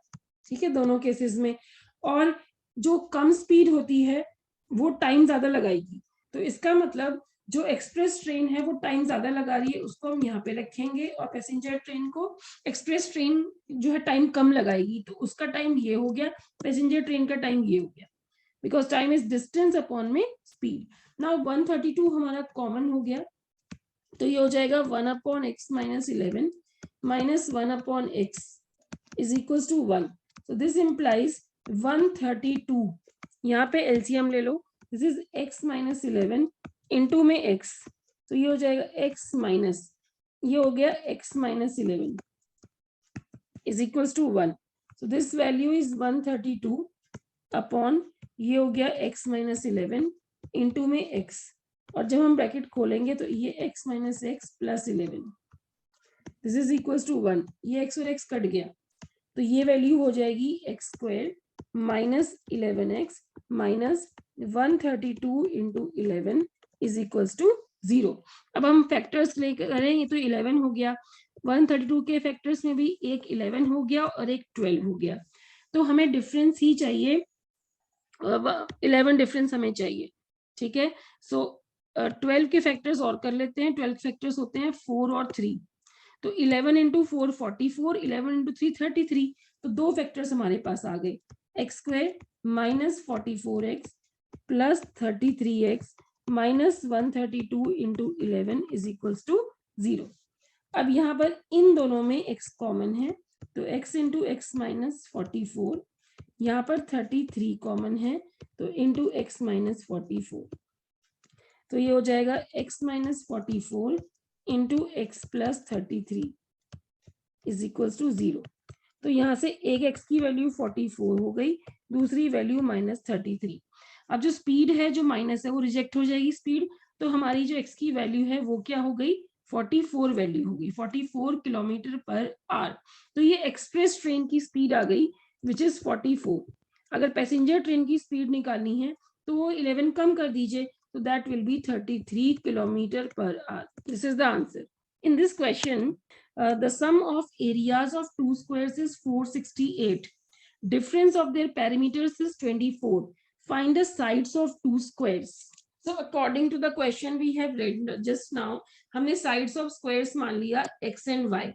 ठीक है, दोनों केसेस में। और जो कम स्पीड होती है वो टाइम ज्यादा लगाएगी, तो इसका मतलब जो एक्सप्रेस ट्रेन है वो टाइम ज्यादा लगा रही है, उसको हम यहाँ पे रखेंगे, और पैसेंजर ट्रेन को, एक्सप्रेस ट्रेन जो है टाइम कम लगाएगी, तो उसका टाइम ये हो गया, पैसेंजर ट्रेन का टाइम ये हो गया, because time is distance upon में स्पीड। नाउ 132 हमारा कॉमन हो गया, तो ये हो जाएगा 1/x - 11 - 1/x is equals to 1. So this implies 132, यहाँ पे एलसीएम ले लो, दिस इज x - 11 इंटू में x, तो ये हो जाएगा x माइनस, ये हो गया x - 11 is equals to 1. So this value is 132 upon, ये हो गया x - 11 इंटू में x, और जब हम ब्रैकेट खोलेंगे तो ये x - x plus 11, this is equals to 1, ये x और x कट गया, तो ये वैल्यू हो जाएगी x square minus 11x minus 132 into 11 is equals to 0. अब हम फैक्टर्स लेकर करेंगे तो 11 हो गया, 132 के फैक्टर्स में भी एक 11 हो गया और एक 12 हो गया, तो हमें डिफरेंस ही चाहिए, 11 डिफरेंस हमें चाहिए, ठीक है. सो 12 के फैक्टर्स और कर लेते हैं, 12 फैक्टर्स होते हैं 4 और 3, तो 11 इंटू 4 44, 11 इंटू 3 33, तो दो फैक्टर्स हमारे पास आ गए, x square minus 44x plus 33x minus 132 into 11 is equals to 0. अब यहाँ पर इन दोनों में x कॉमन है, तो x इंटू एक्स माइनस 44, यहाँ पर 33 कॉमन है, तो इंटू एक्स माइनस 44, तो ये हो जाएगा x minus 44 into x plus 33 is equals to 0. तो यहाँ से एक x की वैल्यू 44 हो गई, दूसरी वैल्यू माइनस 33. अब जो स्पीड है जो माइनस है वो रिजेक्ट हो जाएगी स्पीड, तो हमारी जो x की वैल्यू है वो क्या हो गई, 44 वैल्यू हो गई, 44 किलोमीटर पर आवर. तो ये एक्सप्रेस ट्रेन की स्पीड आ गई विच इज 44. अगर पैसेंजर ट्रेन की स्पीड निकालनी है तो वो 11 कम कर दीजिए, so that will be 33 kilometer per hour. This is the answer. In this question, the sum of areas of two squares is 468. Difference of their perimeters is 24. Find the sides of two squares. So according to the question we have read just now, हमने sides of squares मान लिया x and y.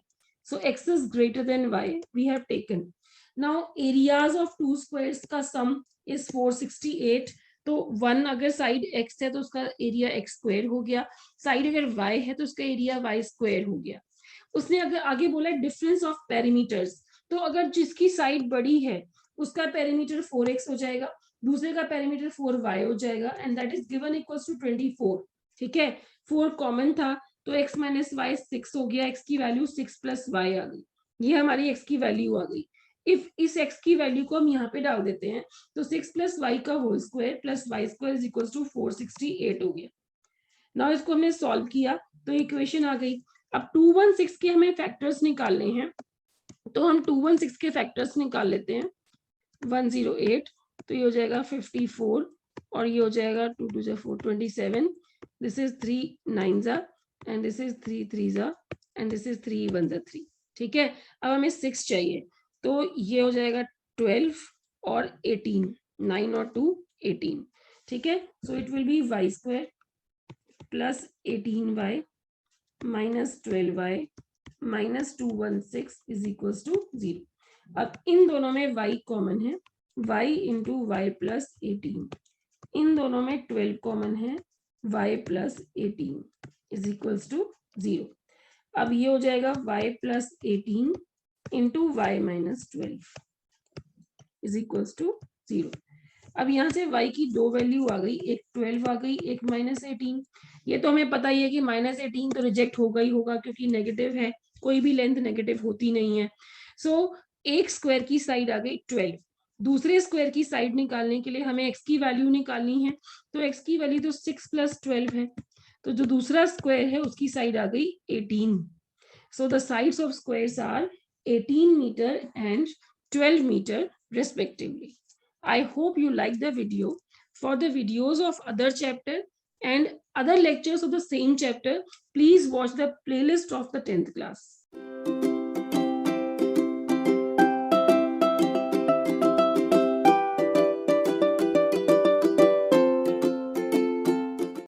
So x is greater than y. We have taken. Now areas of two squares का sum is 468. तो 1 अगर side x है तो उसका area x square हो गया, साइड अगर y है तो उसका एरिया y स्क्वायर हो गया. उसने अगर आगे बोला डिफरेंस ऑफ पेरीमीटर्स, तो अगर जिसकी साइड बड़ी है उसका पेरीमीटर 4x हो जाएगा, दूसरे का पेरीमीटर 4y हो जाएगा, and that is given equals to 24. ठीक है, 4 कॉमन था तो x माइनस y 6 हो गया, x की वैल्यू 6 प्लस y आ गई, ये हमारी x की वैल्यू आ गई. इफ इस x की वैल्यू को हम यहाँ पे डाल देते हैं तो 6 प्लस वाई का whole square plus y square is equal to 468 हो गया. नाउ इसको हमने सॉल्व किया तो इक्वेशन आ गई. अब 216 के हमें फैक्टर्स निकालने हैं, तो हम 216 के फैक्टर्स निकाल लेते हैं. 108, तो ये हो जाएगा 54 और ये हो जाएगा 2 2 जा 4 27, दिस इज 3 9 जा एंड दिस इज 3 3 जा एंड दिस इज 3 1 जा 3. ठीक है, अब हमें 6 चाहिए, तो ये हो जाएगा 12 और 18, 9 और 2 18. ठीक है, so it will be y square plus 18y minus 12y minus 216 is equals to 0. अब इन दोनों में y कॉमन है, y इंटू वाई प्लस 18, इन दोनों में 12 कॉमन है, y plus 18 is equals to 0. अब ये हो जाएगा y plus 18 into y minus 12 is equals to 0. अब यहाँ से y की दो वैल्यू आ गई, एक 12 आ गई, एक माइनस 18. ये तो हमें पता ही है कि माइनस 18 तो रिजेक्ट होगा ही होगा क्योंकि नेगेटिव है, कोई भी लेंथ नेगेटिव होती नहीं है. सो एक स्क्वायर की साइड आ गई 12, दूसरे स्क्वायर की साइड निकालने के लिए हमें x की वैल्यू निकालनी है, तो x की वैल्यू तो 6 प्लस 12 है, तो जो दूसरा स्क्वायर है उसकी साइड आ गई 18. So the sides of squares are 18 meter and 12 meter respectively. I hope you like the video. For the videos of other chapter and other lectures of the same chapter, please watch the playlist of the 10th class.